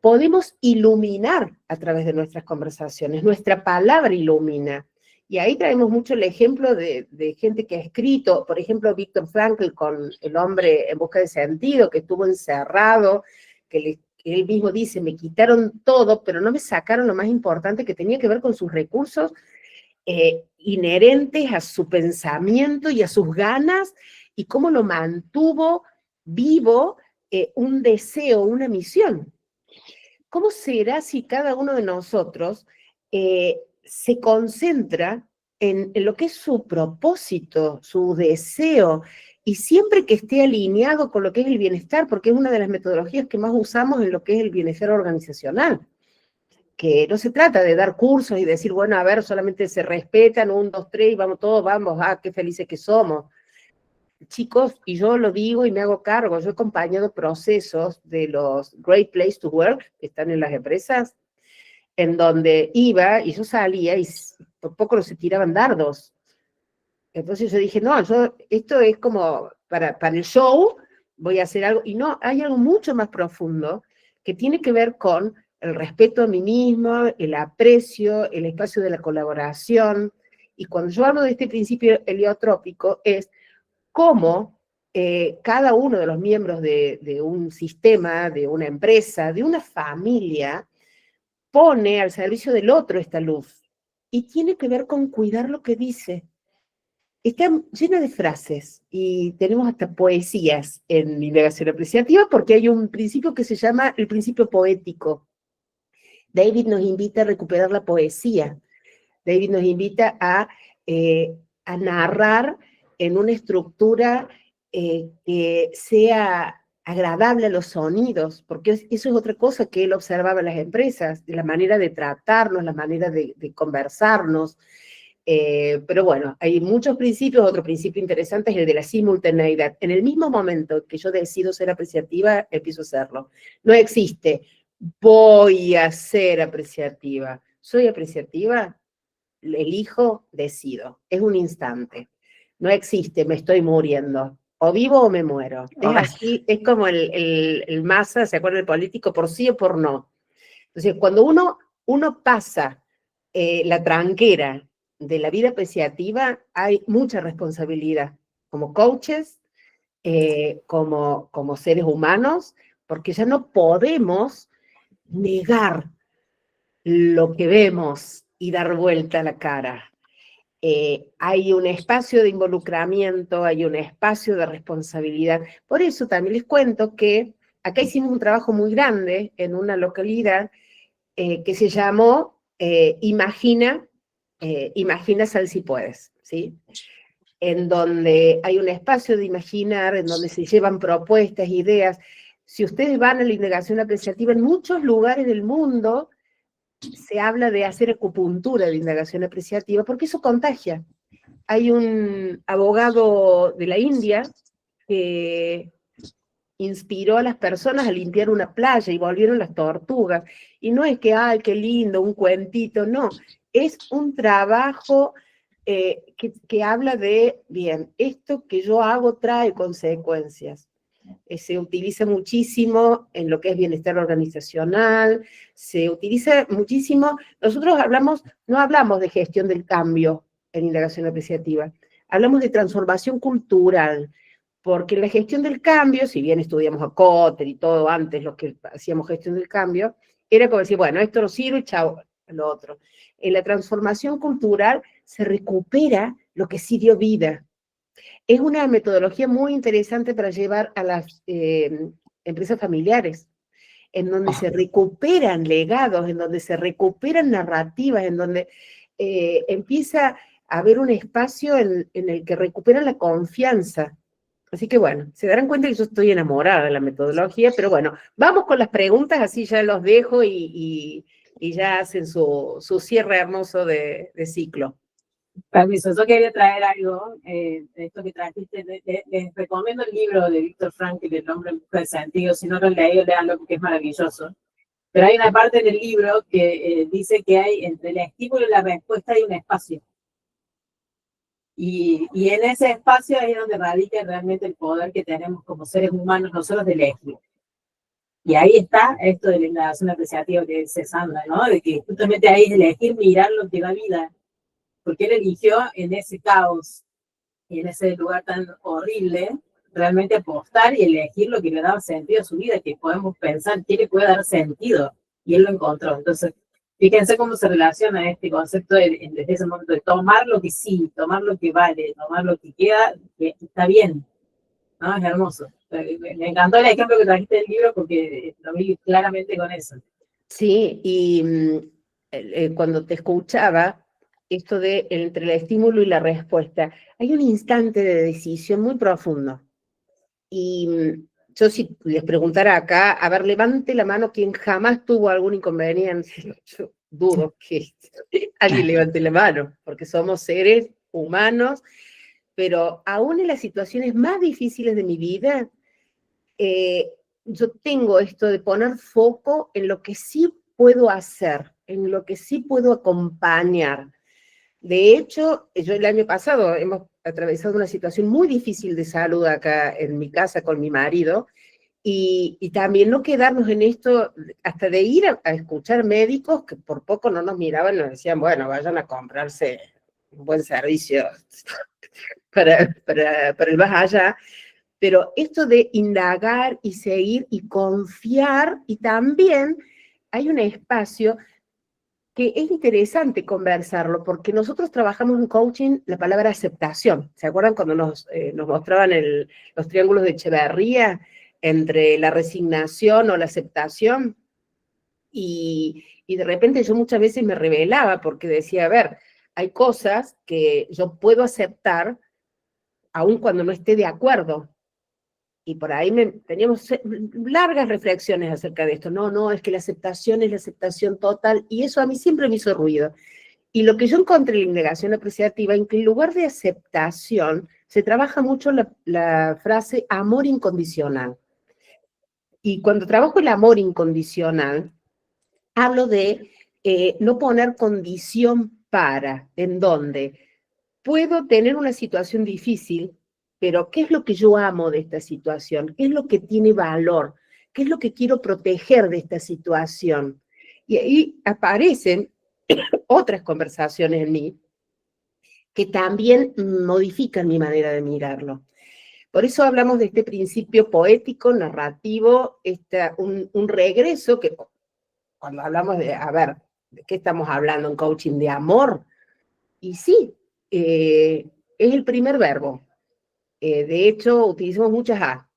podemos iluminar a través de nuestras conversaciones, nuestra palabra ilumina. Y ahí traemos mucho el ejemplo de gente que ha escrito, por ejemplo, Viktor Frankl con El hombre en busca de sentido, que estuvo encerrado, que él mismo dice, me quitaron todo, pero no me sacaron lo más importante, que tenía que ver con sus recursos inherentes a su pensamiento y a sus ganas, y cómo lo mantuvo vivo un deseo, una misión. ¿Cómo será si cada uno de nosotros se concentra en lo que es su propósito, su deseo, y siempre que esté alineado con lo que es el bienestar, porque es una de las metodologías que más usamos en lo que es el bienestar organizacional? Que no se trata de dar cursos y decir, bueno, a ver, solamente se respetan, 1, 2, 3, y vamos todos, vamos, qué felices que somos. Chicos, y yo lo digo y me hago cargo, yo he acompañado procesos de los Great Place to Work, que están en las empresas, en donde iba y yo salía y por poco no se tiraban dardos. Entonces yo dije, no, esto es como para el show, voy a hacer algo, y no, hay algo mucho más profundo que tiene que ver con el respeto a mí mismo, el aprecio, el espacio de la colaboración. Y cuando yo hablo de este principio heliotrópico es cómo cada uno de los miembros de un sistema, de una empresa, de una familia, pone al servicio del otro esta luz. Y tiene que ver con cuidar lo que dice. Está llena de frases y tenemos hasta poesías en indagación apreciativa porque hay un principio que se llama el principio poético. David nos invita a recuperar la poesía. David nos invita a narrar en una estructura que sea agradable a los sonidos, porque eso es otra cosa que él observaba en las empresas, de la manera de tratarnos, la manera de conversarnos. Pero bueno, hay muchos principios. Otro principio interesante es el de la simultaneidad. En el mismo momento que yo decido ser apreciativa, empiezo a serlo. No existe, voy a ser apreciativa. ¿Soy apreciativa? Elijo, decido. Es un instante. No existe, me estoy muriendo. O vivo o me muero. Es así, es como el Massa, ¿se acuerda el político? Por sí o por no. Entonces, cuando uno pasa la tranquera de la vida apreciativa, hay mucha responsabilidad, como coaches, como seres humanos, porque ya no podemos negar lo que vemos y dar vuelta a la cara. Hay un espacio de involucramiento, hay un espacio de responsabilidad. Por eso también les cuento que acá hicimos un trabajo muy grande en una localidad que se llamó Imagina Sal si puedes, ¿sí? En donde hay un espacio de imaginar, en donde se llevan propuestas, ideas. Si ustedes van a la indagación apreciativa, en muchos lugares del mundo se habla de hacer acupuntura de indagación apreciativa, porque eso contagia. Hay un abogado de la India que inspiró a las personas a limpiar una playa y volvieron las tortugas. Y no es que, ay, qué lindo, un cuentito, no. Es un trabajo que habla de, bien, esto que yo hago trae consecuencias. Se utiliza muchísimo en lo que es bienestar organizacional, se utiliza muchísimo, nosotros no hablamos de gestión del cambio en indagación apreciativa, hablamos de transformación cultural, porque la gestión del cambio, si bien estudiamos a Kotter y todo antes, los que hacíamos gestión del cambio, era como decir, bueno, esto no sirve y chao, lo otro. En la transformación cultural se recupera lo que sí dio vida. Es una metodología muy interesante para llevar a las empresas familiares, en donde se recuperan legados, en donde se recuperan narrativas, en donde empieza a haber un espacio en el que recuperan la confianza. Así que bueno, se darán cuenta que yo estoy enamorada de la metodología, pero bueno, vamos con las preguntas, así ya los dejo y ya hacen su cierre hermoso de ciclo. Permiso, yo quería traer algo, de esto que trajiste, les recomiendo el libro de Víctor Frankl, El hombre en busca de sentido, si no lo han leído, léanlo porque es maravilloso. Pero hay una parte del libro que dice que hay entre el estímulo y la respuesta hay un espacio. Y en ese espacio es donde radica realmente el poder que tenemos como seres humanos nosotros de elegir. Y ahí está esto de la indagación apreciativa que dice Sandra, ¿no? De que justamente ahí es elegir mirar lo que da vida. Porque él eligió en ese caos y en ese lugar tan horrible, realmente apostar y elegir lo que le daba sentido a su vida, que podemos pensar qué le puede dar sentido, y él lo encontró. Entonces, fíjense cómo se relaciona este concepto desde ese momento de tomar lo que sí, tomar lo que vale, tomar lo que queda, que está bien, ¿no? Es hermoso. Me encantó el ejemplo que trajiste del libro porque lo vi claramente con eso. Sí, y cuando te escuchaba, esto de entre el estímulo y la respuesta, hay un instante de decisión muy profundo. Y yo si les preguntara acá, a ver, levante la mano quien jamás tuvo algún inconveniente. Yo dudo que alguien levante la mano, porque somos seres humanos, pero aún en las situaciones más difíciles de mi vida, yo tengo esto de poner foco en lo que sí puedo hacer, en lo que sí puedo acompañar. De hecho, yo el año pasado hemos atravesado una situación muy difícil de salud acá en mi casa con mi marido, y también no quedarnos en esto, hasta de ir a escuchar médicos que por poco no nos miraban y nos decían, bueno, vayan a comprarse un buen servicio para el más allá. Pero esto de indagar y seguir y confiar, y también hay un espacio que es interesante conversarlo, porque nosotros trabajamos en coaching la palabra aceptación. ¿Se acuerdan cuando nos mostraban los triángulos de Echeverría entre la resignación o la aceptación? Y de repente yo muchas veces me rebelaba porque decía, a ver, hay cosas que yo puedo aceptar aun cuando no esté de acuerdo. Y por ahí teníamos largas reflexiones acerca de esto. No, es que la aceptación es la aceptación total, y eso a mí siempre me hizo ruido. Y lo que yo encontré en la indagación apreciativa, en que en lugar de aceptación, se trabaja mucho la frase amor incondicional. Y cuando trabajo el amor incondicional, hablo de no poner condición para, en donde puedo tener una situación difícil, pero ¿qué es lo que yo amo de esta situación? ¿Qué es lo que tiene valor? ¿Qué es lo que quiero proteger de esta situación? Y ahí aparecen otras conversaciones en mí que también modifican mi manera de mirarlo. Por eso hablamos de este principio poético, narrativo, un regreso que cuando hablamos de, a ver, ¿de qué estamos hablando en coaching? De amor. Y sí, es el primer verbo. De hecho, utilizamos muchas A.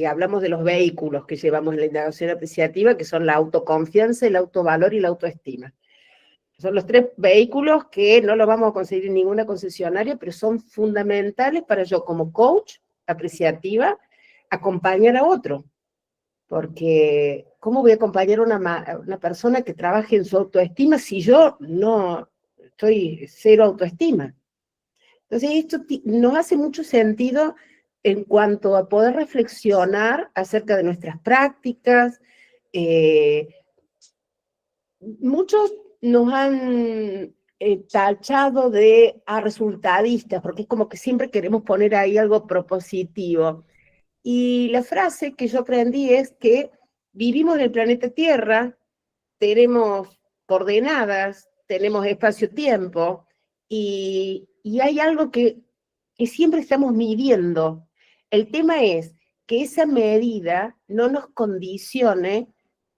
Hablamos de los vehículos que llevamos en la indagación apreciativa, que son la autoconfianza, el autovalor y la autoestima. Son los 3 vehículos que no los vamos a conseguir en ninguna concesionaria, pero son fundamentales para yo como coach apreciativa acompañar a otro. Porque, ¿cómo voy a acompañar a una persona que trabaje en su autoestima si yo no estoy cero autoestima? Entonces, esto nos hace mucho sentido en cuanto a poder reflexionar acerca de nuestras prácticas. Muchos nos han tachado de resultadistas, porque es como que siempre queremos poner ahí algo propositivo. Y la frase que yo aprendí es que vivimos en el planeta Tierra, tenemos coordenadas, tenemos espacio-tiempo, y hay algo que siempre estamos midiendo. El tema es que esa medida no nos condicione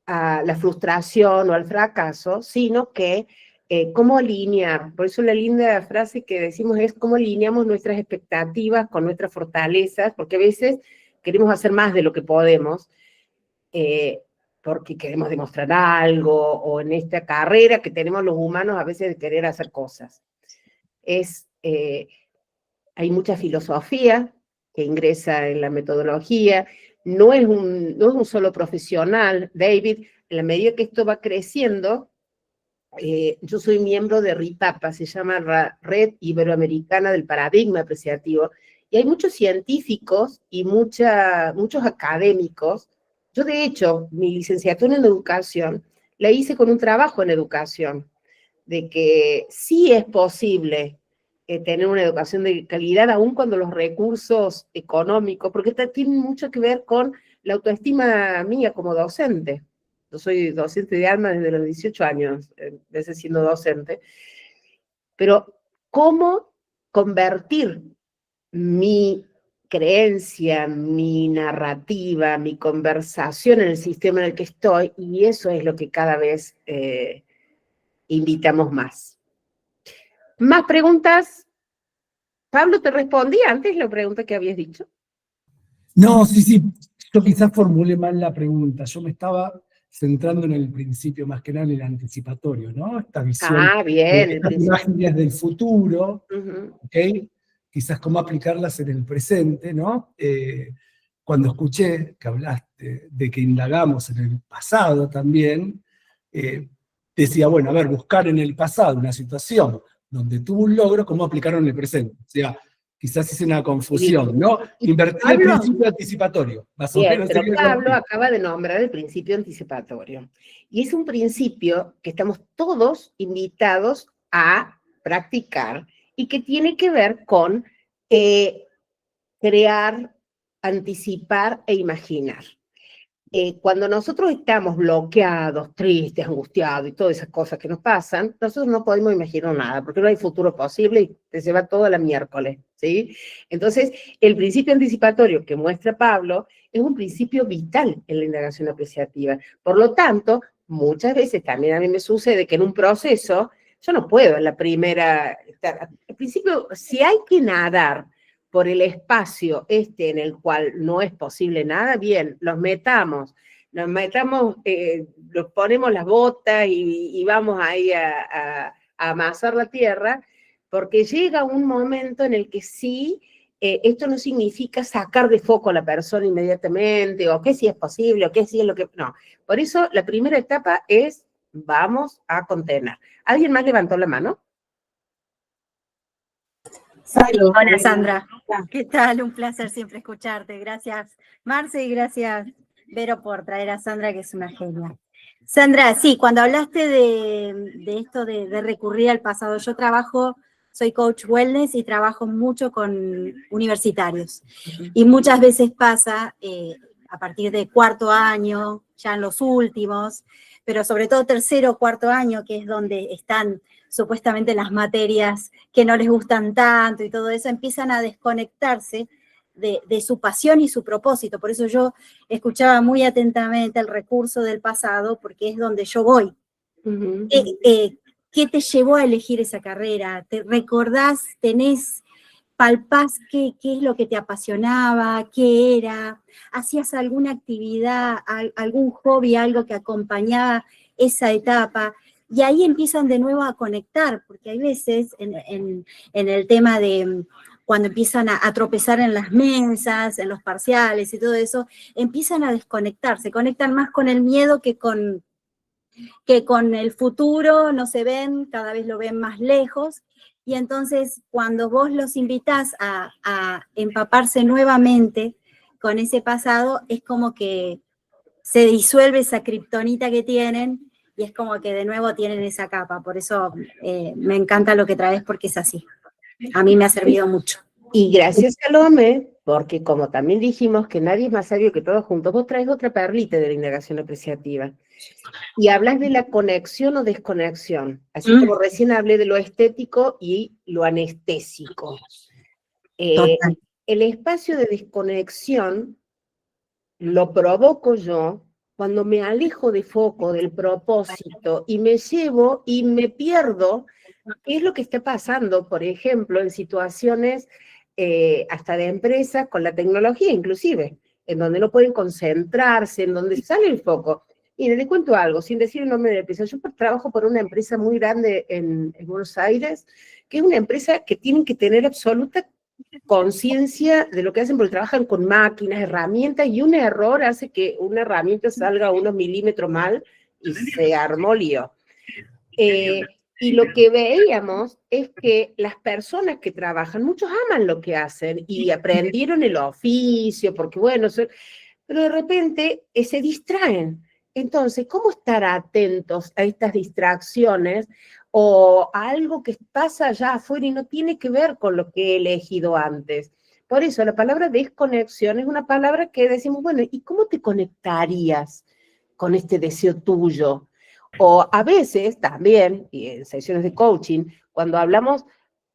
a la frustración o al fracaso, sino que cómo alinear. Por eso la linda frase que decimos es cómo alineamos nuestras expectativas con nuestras fortalezas, porque a veces queremos hacer más de lo que podemos, porque queremos demostrar algo, o en esta carrera que tenemos los humanos a veces de querer hacer cosas. Hay mucha filosofía que ingresa en la metodología, no es un solo profesional, David. En la medida que esto va creciendo, yo soy miembro de RIPAPA, se llama Red Iberoamericana del Paradigma Apreciativo, y hay muchos científicos y muchos académicos. Yo, de hecho, mi licenciatura en educación la hice con un trabajo en educación, de que sí es posible tener una educación de calidad, aun cuando los recursos económicos, porque tiene mucho que ver con la autoestima mía como docente. Yo soy docente de alma desde los 18 años, empecé siendo docente, pero ¿cómo convertir mi creencia, mi narrativa, mi conversación en el sistema en el que estoy? Y eso es lo que cada vez invitamos más. ¿Más preguntas? Pablo, ¿te respondí antes la pregunta que habías dicho? No, sí, yo quizás formulé mal la pregunta. Yo me estaba centrando en el principio, más que nada en el anticipatorio, ¿no? Esta visión, bien, estas imágenes del futuro, uh-huh. ¿ok? Quizás cómo aplicarlas en el presente, ¿no? Cuando escuché que hablaste de que indagamos en el pasado también, decía, bueno, a ver, buscar en el pasado una situación donde tuvo un logro, ¿cómo aplicarlo en el presente? O sea, quizás hice una confusión, ¿no? Invertir el principio anticipatorio, más o menos. Pero Pablo acaba de nombrar el principio anticipatorio. Y es un principio que estamos todos invitados a practicar y que tiene que ver con crear, anticipar e imaginar. Cuando nosotros estamos bloqueados, tristes, angustiados y todas esas cosas que nos pasan, nosotros no podemos imaginar nada, porque no hay futuro posible y te se va todo a la miércoles, ¿sí? Entonces, el principio anticipatorio que muestra Pablo es un principio vital en la indagación apreciativa. Por lo tanto, muchas veces también a mí me sucede que en un proceso, yo no puedo en la primera, al principio, si hay que nadar por el espacio en el cual no es posible nada, bien, nos metamos, nos ponemos las botas y vamos ahí a amasar la tierra, porque llega un momento en el que sí, esto no significa sacar de foco a la persona inmediatamente, o que sí es posible, o que sí es lo que... No, por eso la primera etapa es, vamos a contener. ¿Alguien más levantó la mano? Hola Sandra, ¿qué tal? Un placer siempre escucharte. Gracias Marce y gracias Vero por traer a Sandra, que es una genia. Sandra, sí, cuando hablaste de esto de recurrir al pasado, yo soy coach wellness y trabajo mucho con universitarios. Y muchas veces pasa, a partir de cuarto año, ya en los últimos, pero sobre todo tercero o cuarto año, que es donde están supuestamente las materias que no les gustan tanto y todo eso, empiezan a desconectarse de su pasión y su propósito. Por eso yo escuchaba muy atentamente el recurso del pasado, porque es donde yo voy. Uh-huh. ¿Qué te llevó a elegir esa carrera? ¿Te recordás, palpás qué es lo que te apasionaba, qué era? ¿Hacías alguna actividad, algún hobby, algo que acompañaba esa etapa? Y ahí empiezan de nuevo a conectar, porque hay veces en el tema de cuando empiezan a tropezar en las mesas, en los parciales y todo eso, empiezan a desconectarse, conectan más con el miedo que con el futuro, no se ven, cada vez lo ven más lejos, Y entonces, cuando vos los invitás a empaparse nuevamente con ese pasado, es como que se disuelve esa kriptonita que tienen y es como que de nuevo tienen esa capa. Por eso me encanta lo que traes porque es así. A mí me ha servido mucho. Y gracias, Salomé, porque como también dijimos que nadie es más sabio que todos juntos, vos traes otra perlita de la indagación apreciativa. Y hablas de la conexión o desconexión, así como recién hablé de lo estético y lo anestésico. El espacio de desconexión lo provoco yo cuando me alejo de foco, del propósito, y me llevo y me pierdo. ¿Qué es lo que está pasando, por ejemplo, en situaciones hasta de empresas con la tecnología inclusive, en donde no pueden concentrarse, en donde sale el foco? Y les cuento algo, sin decir el nombre de la empresa. Yo trabajo por una empresa muy grande en Buenos Aires, que es una empresa que tienen que tener absoluta conciencia de lo que hacen, porque trabajan con máquinas, herramientas, y un error hace que una herramienta salga unos milímetros mal y se armó lío. Y lo que veíamos es que las personas que trabajan, muchos aman lo que hacen y aprendieron el oficio, porque bueno, pero de repente se distraen. Entonces, ¿cómo estar atentos a estas distracciones o a algo que pasa allá afuera y no tiene que ver con lo que he elegido antes? Por eso, la palabra desconexión es una palabra que decimos, bueno, ¿y cómo te conectarías con este deseo tuyo? O a veces también, y en sesiones de coaching, cuando hablamos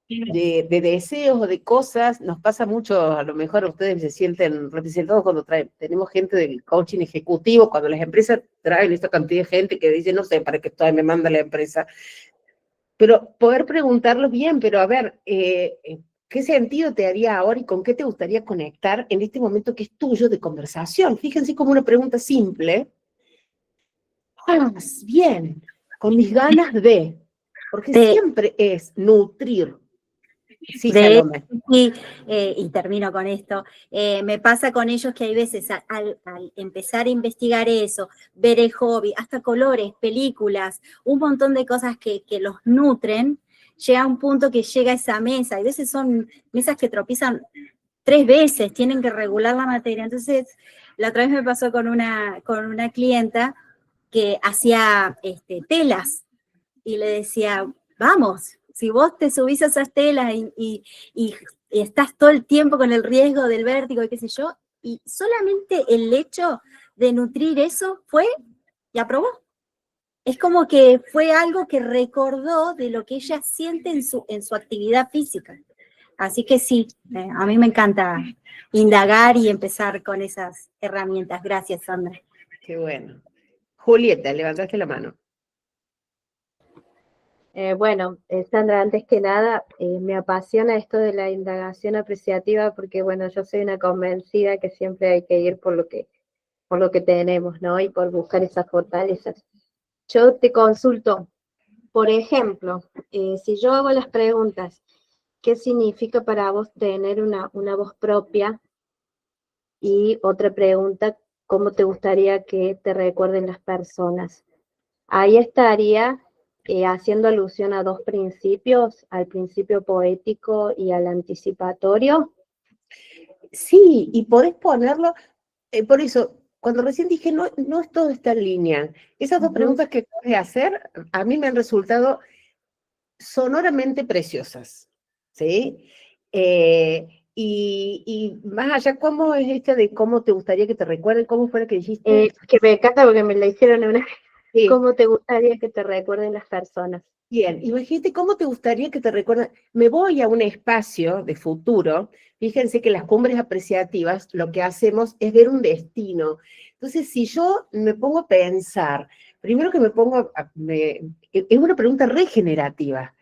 de deseos o de cosas, nos pasa mucho, a lo mejor ustedes se sienten representados cuando tenemos gente del coaching ejecutivo, cuando las empresas traen esta cantidad de gente que dice, no sé, para qué todavía me manda la empresa. Pero poder preguntarlos bien, pero a ver, ¿qué sentido te haría ahora y con qué te gustaría conectar en este momento que es tuyo de conversación? Fíjense como una pregunta simple. Bien, con mis ganas de, porque siempre es nutrir. Sí, Salomé. Y termino con esto. Me pasa con ellos que hay veces al empezar a investigar eso, ver el hobby, hasta colores, películas, un montón de cosas que los nutren, llega a un punto que llega a esa mesa. A veces son mesas que tropiezan 3 veces, tienen que regular la materia. Entonces, la otra vez me pasó con una clienta que hacía telas y le decía, vamos, si vos te subís a esas telas y estás todo el tiempo con el riesgo del vértigo y qué sé yo, y solamente el hecho de nutrir eso fue y aprobó. Es como que fue algo que recordó de lo que ella siente en su actividad física. Así que sí, a mí me encanta indagar y empezar con esas herramientas. Gracias, Sandra. Qué bueno. Julieta, levantaste la mano. Bueno, Sandra, antes que nada, me apasiona esto de la indagación apreciativa porque, bueno, yo soy una convencida que siempre hay que ir por lo que tenemos, ¿no? Y por buscar esas fortalezas. Yo te consulto, por ejemplo, si yo hago las preguntas, ¿qué significa para vos tener una voz propia? Y otra pregunta, ¿cómo te gustaría que te recuerden las personas? Ahí estaría haciendo alusión a 2 principios, al principio poético y al anticipatorio. Sí, y podés ponerlo, por eso, cuando recién dije, no es todo esta línea, esas 2 preguntas que acabas de hacer, a mí me han resultado sonoramente preciosas, ¿sí? Y más allá, ¿cómo es esta de cómo te gustaría que te recuerden? ¿Cómo fue la que dijiste? Que me encanta porque me la hicieron una vez. Sí. ¿Cómo te gustaría que te recuerden las personas? Bien, imagínate cómo te gustaría que te recuerden. Me voy a un espacio de futuro. Fíjense que las cumbres apreciativas lo que hacemos es ver un destino. Entonces, si yo me pongo a pensar, primero que es una pregunta regenerativa,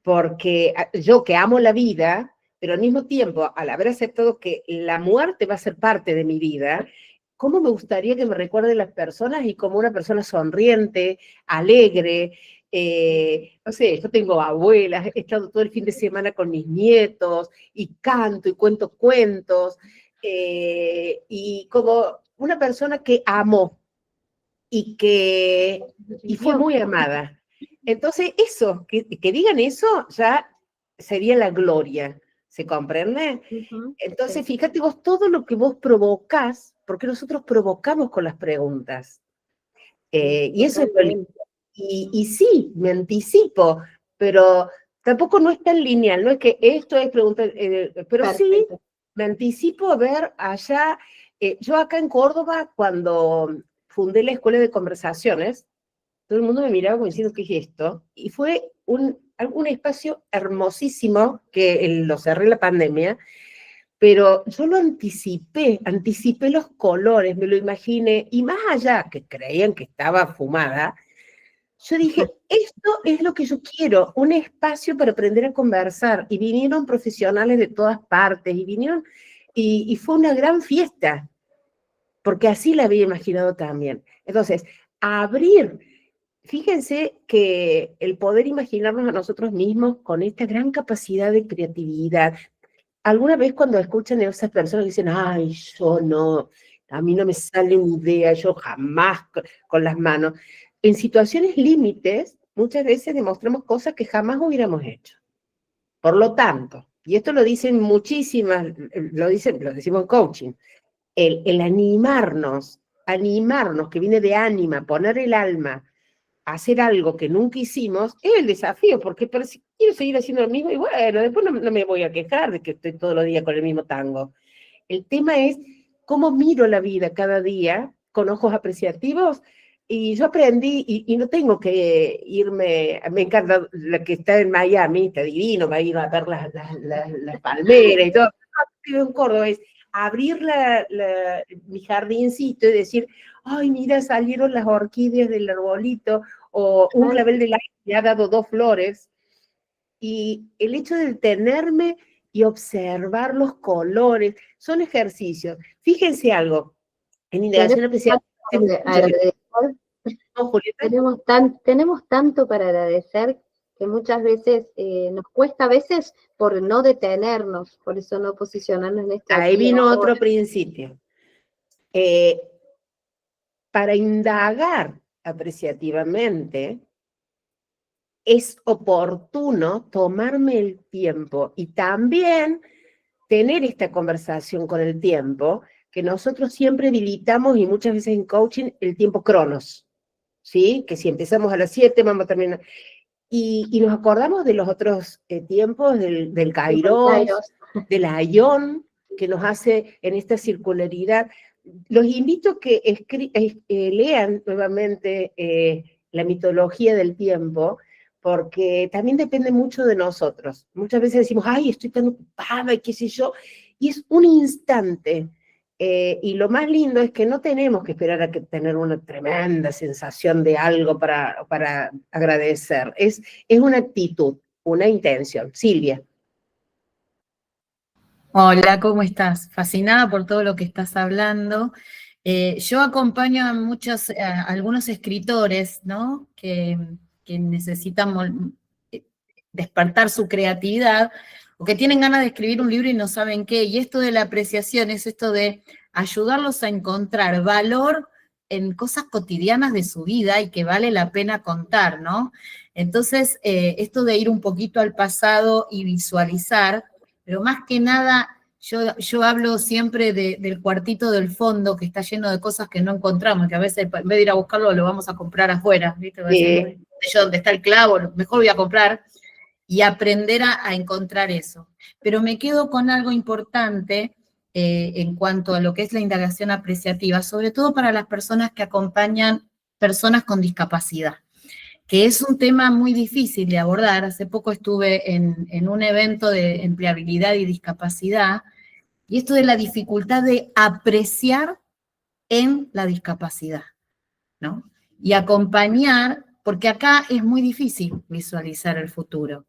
porque yo que amo la vida, pero al mismo tiempo, al haber aceptado que la muerte va a ser parte de mi vida, ¿cómo me gustaría que me recuerden las personas? Y como una persona sonriente, alegre. No sé, yo tengo abuelas, he estado todo el fin de semana con mis nietos, y canto y cuento cuentos, y como una persona que amó, y fue muy amada. Entonces, eso, que digan eso, ya sería la gloria, ¿se comprende? Ujú, Entonces, sí. fíjate vos todo lo que vos provocás, porque nosotros provocamos con las preguntas. Y eso es lo lindo. Totalmente. Y sí, me anticipo, pero tampoco no es tan lineal, no es que esto es pregunta, pero sí Perfecto. me anticipo a ver allá. Yo acá en Córdoba, cuando fundé la Escuela de Conversaciones, todo el mundo me miraba como diciendo, ¿qué es esto? Y fue un espacio hermosísimo que lo cerré en la pandemia, pero yo lo anticipé los colores, me lo imaginé, y más allá, que creían que estaba fumada, yo dije, esto es lo que yo quiero, un espacio para aprender a conversar, y vinieron profesionales de todas partes, y vinieron, y fue una gran fiesta, porque así la había imaginado también. Entonces, abrir, fíjense que el poder imaginarnos a nosotros mismos con esta gran capacidad de creatividad. ¿Alguna vez cuando escuchan a esas personas que dicen, ay, yo no, a mí no me sale una idea, yo jamás con las manos? En situaciones límites, muchas veces demostramos cosas que jamás hubiéramos hecho. Por lo tanto, y esto lo dicen muchísimas, lo decimos en coaching, el animarnos, que viene de ánima, poner el alma, hacer algo que nunca hicimos, es el desafío, porque si quiero seguir haciendo lo mismo, y bueno, después no me voy a quejar de que estoy todos los días con el mismo tango. El tema es cómo miro la vida cada día con ojos apreciativos, y yo aprendí, y no tengo que irme, me encanta la que está en Miami, está divino, va a ir a ver las palmeras y todo, en Córdoba, es abrir mi jardincito y decir, ay, mira, salieron las orquídeas del arbolito, o un clavel de la que ha dado 2 flores, y el hecho de detenerme y observar los colores, son ejercicios. Fíjense algo, en indagación apreciada, ¿no, Julieta? Tenemos tanto para agradecer que muchas veces nos cuesta, a veces por no detenernos, por eso no posicionarnos en este Ahí aquí y vino ahora. otro principio. Para indagar apreciativamente, es oportuno tomarme el tiempo y también tener esta conversación con el tiempo, que nosotros siempre habilitamos, y muchas veces en coaching, el tiempo cronos, ¿sí? Que si empezamos a las 7 vamos a terminar. Y nos acordamos de los otros tiempos, del Kairos, del Aion, que nos hace en esta circularidad. Los invito a que lean nuevamente la mitología del tiempo, porque también depende mucho de nosotros. Muchas veces decimos, ay, estoy tan ocupada y qué sé yo, y es un instante. Y lo más lindo es que no tenemos que esperar a tener una tremenda sensación de algo para agradecer. Es una actitud, una intención. Silvia. Hola, ¿cómo estás? Fascinada por todo lo que estás hablando. Yo acompaño a algunos escritores, ¿no? Que necesitan despertar su creatividad o que tienen ganas de escribir un libro y no saben qué. Y esto de la apreciación es esto de ayudarlos a encontrar valor en cosas cotidianas de su vida y que vale la pena contar, ¿no? Entonces, esto de ir un poquito al pasado y visualizar, pero más que nada, yo hablo siempre del cuartito del fondo que está lleno de cosas que no encontramos, que a veces en vez de ir a buscarlo lo vamos a comprar afuera, ¿viste? Yo donde está el clavo, mejor voy a comprar, y aprender a encontrar eso. Pero me quedo con algo importante en cuanto a lo que es la indagación apreciativa, sobre todo para las personas que acompañan personas con discapacidad, que es un tema muy difícil de abordar. Hace poco estuve en un evento de empleabilidad y discapacidad, y esto de la dificultad de apreciar en la discapacidad, ¿no? Y acompañar, porque acá es muy difícil visualizar el futuro.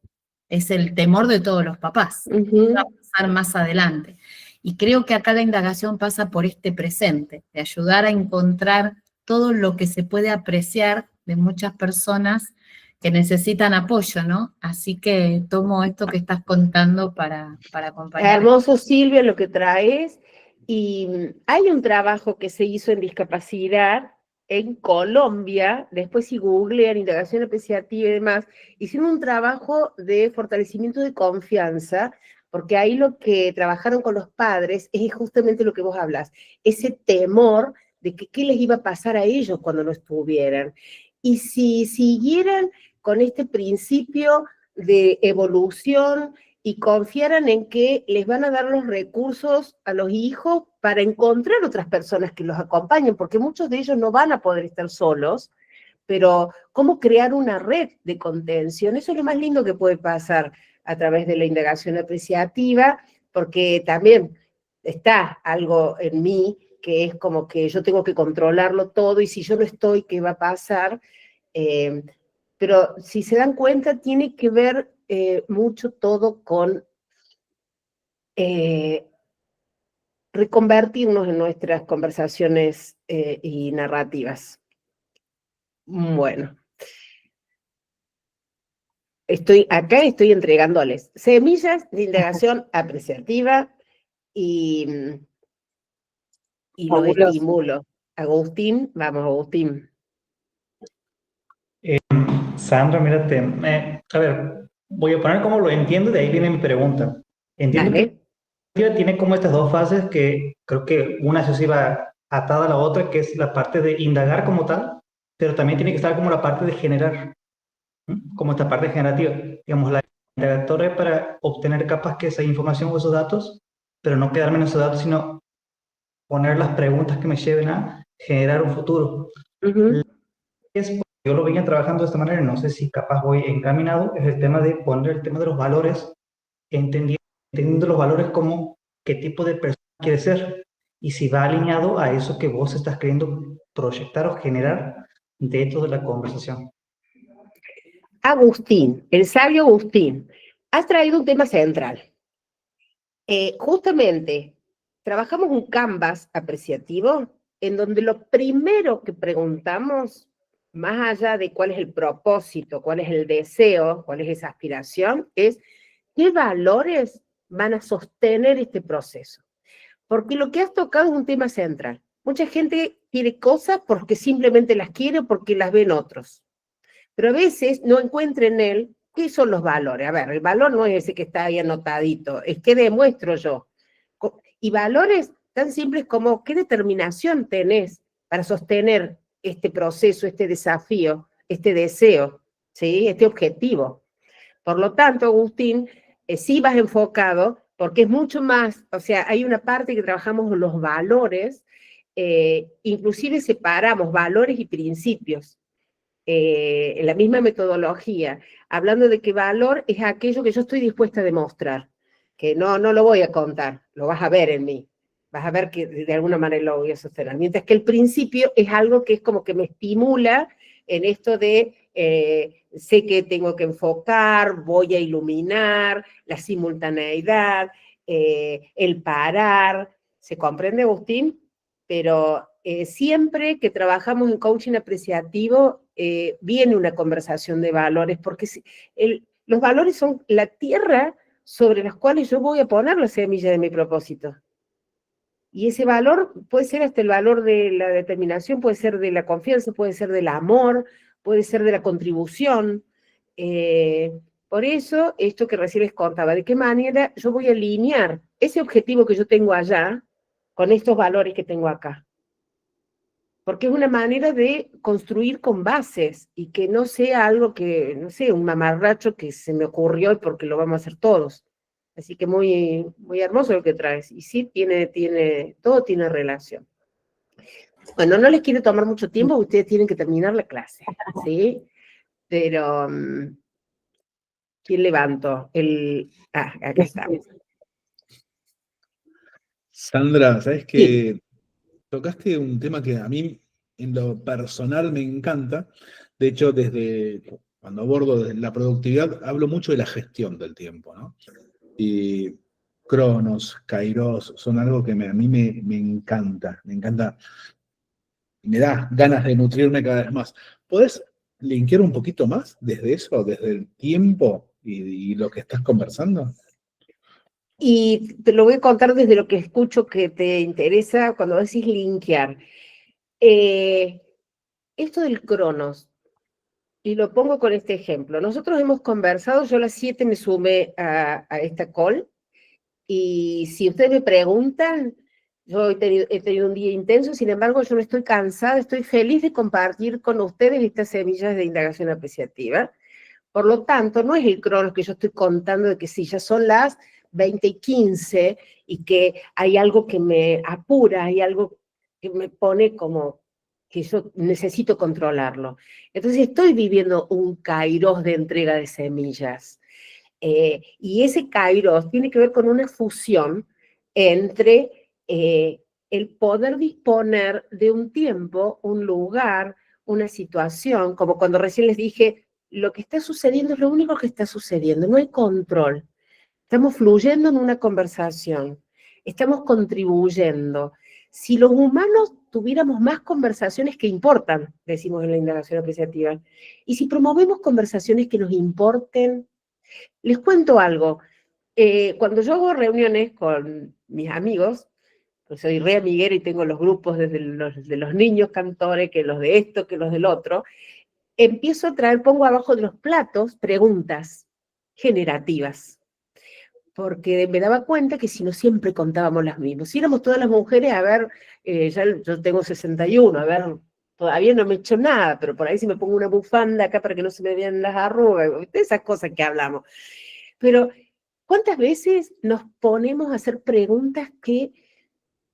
Es el temor de todos los papás. Va a pasar más adelante. Y creo que acá la indagación pasa por este presente, de ayudar a encontrar todo lo que se puede apreciar de muchas personas que necesitan apoyo, ¿no? Así que tomo esto que estás contando para acompañar. Hermoso, Silvia, lo que traes. Y hay un trabajo que se hizo en discapacidad en Colombia, después si googlean indagación apreciativa y demás, hicieron un trabajo de fortalecimiento de confianza, porque ahí lo que trabajaron con los padres es justamente lo que vos hablas, ese temor de que qué les iba a pasar a ellos cuando no estuvieran. Y si siguieran con este principio de evolución y confiaran en que les van a dar los recursos a los hijos para encontrar otras personas que los acompañen, porque muchos de ellos no van a poder estar solos, pero cómo crear una red de contención, eso es lo más lindo que puede pasar a través de la indagación apreciativa, porque también está algo en mí que es como que yo tengo que controlarlo todo, y si yo no estoy, ¿qué va a pasar? Pero si se dan cuenta, tiene que ver mucho todo con reconvertirnos en nuestras conversaciones y narrativas. Bueno. Estoy entregándoles semillas de indagación apreciativa y los estimulo. Agustín, vamos, Agustín. Sandra, mírate, a ver, voy a poner cómo lo entiendo, de ahí viene mi pregunta. Entiendo que tiene como estas dos fases que creo que una se va atada a la otra, que es la parte de indagar como tal, pero también tiene que estar como la parte de generar, como esta parte generativa. Digamos, la indagatoria para obtener capaz que esa información o esos datos, pero no quedarme en esos datos, sino poner las preguntas que me lleven a generar un futuro. Yo lo venía trabajando de esta manera, no sé si capaz voy encaminado, es el tema de poner el tema de los valores, entendiendo los valores como qué tipo de persona quiere ser, y si va alineado a eso que vos estás queriendo proyectar o generar dentro de la conversación. Agustín, el sabio Agustín, has traído un tema central. Justamente, trabajamos un canvas apreciativo en donde lo primero que preguntamos, más allá de cuál es el propósito, cuál es el deseo, cuál es esa aspiración, es qué valores van a sostener este proceso. Porque lo que has tocado es un tema central. Mucha gente quiere cosas porque simplemente las quiere o porque las ven otros. Pero a veces no encuentra en él qué son los valores. A ver, el valor no es ese que está ahí anotadito, es qué demuestro yo. Y valores tan simples como qué determinación tenés para sostener este proceso, este desafío, este deseo, ¿sí? Este objetivo. Por lo tanto, Agustín, sí vas enfocado, porque es mucho más, o sea, hay una parte que trabajamos los valores, inclusive separamos valores y principios. En la misma metodología, hablando de que valor es aquello que yo estoy dispuesta a demostrar, que no lo voy a contar, lo vas a ver en mí, vas a ver que de alguna manera lo voy a sostener, mientras que el principio es algo que es como que me estimula en esto de sé que tengo que enfocar, voy a iluminar, la simultaneidad, el parar, ¿se comprende, Agustín? Pero siempre que trabajamos en coaching apreciativo, viene una conversación de valores, porque los valores son la tierra sobre las cuales yo voy a poner la semilla de mi propósito. Y ese valor puede ser hasta el valor de la determinación, puede ser de la confianza, puede ser del amor, puede ser de la contribución. Por eso, esto que recién les contaba, de qué manera yo voy a alinear ese objetivo que yo tengo allá con estos valores que tengo acá. Porque es una manera de construir con bases y que no sea algo que, no sé, un mamarracho que se me ocurrió porque lo vamos a hacer todos. Así que muy, muy hermoso lo que traes. Y sí, todo tiene relación. Bueno, no les quiero tomar mucho tiempo, ustedes tienen que terminar la clase, ¿sí? Pero, ¿quién levanto? Acá está. Sandra, ¿sabes qué? Sí. Tocaste un tema que a mí en lo personal me encanta. De hecho, desde cuando abordo desde la productividad, hablo mucho de la gestión del tiempo, ¿no? Y Cronos, Kairos, son algo que a mí me encanta, me da ganas de nutrirme cada vez más. ¿Podés linkear un poquito más desde eso, desde el tiempo y lo que estás conversando? Y te lo voy a contar desde lo que escucho que te interesa cuando decís linkear. esto del Cronos, y lo pongo con este ejemplo. Nosotros hemos conversado, yo a las 7 me sumé a esta call, y si ustedes me preguntan, yo he tenido un día intenso, sin embargo yo no estoy cansada, estoy feliz de compartir con ustedes estas semillas de indagación apreciativa. Por lo tanto, no es el Cronos que yo estoy contando de que sí, ya son las 20:15 y que hay algo que me apura, hay algo que me pone como que yo necesito controlarlo. Entonces estoy viviendo un kairos de entrega de semillas. Y ese kairos tiene que ver con una fusión entre el poder disponer de un tiempo, un lugar, una situación, como cuando recién les dije, lo que está sucediendo es lo único que está sucediendo, no hay control. Estamos fluyendo en una conversación, estamos contribuyendo. Si los humanos tuviéramos más conversaciones que importan, decimos en la indagación apreciativa, y si promovemos conversaciones que nos importen, les cuento algo. Cuando yo hago reuniones con mis amigos, pues soy re amiguera y tengo los grupos desde los niños cantores, que los de esto, que los del otro, empiezo a traer, pongo abajo de los platos preguntas generativas, porque me daba cuenta que si no siempre contábamos las mismas. Si éramos todas las mujeres, a ver, ya yo tengo 61, a ver, todavía no me he hecho nada, pero por ahí si me pongo una bufanda acá para que no se me vean las arrugas, esas cosas que hablamos. Pero, ¿cuántas veces nos ponemos a hacer preguntas que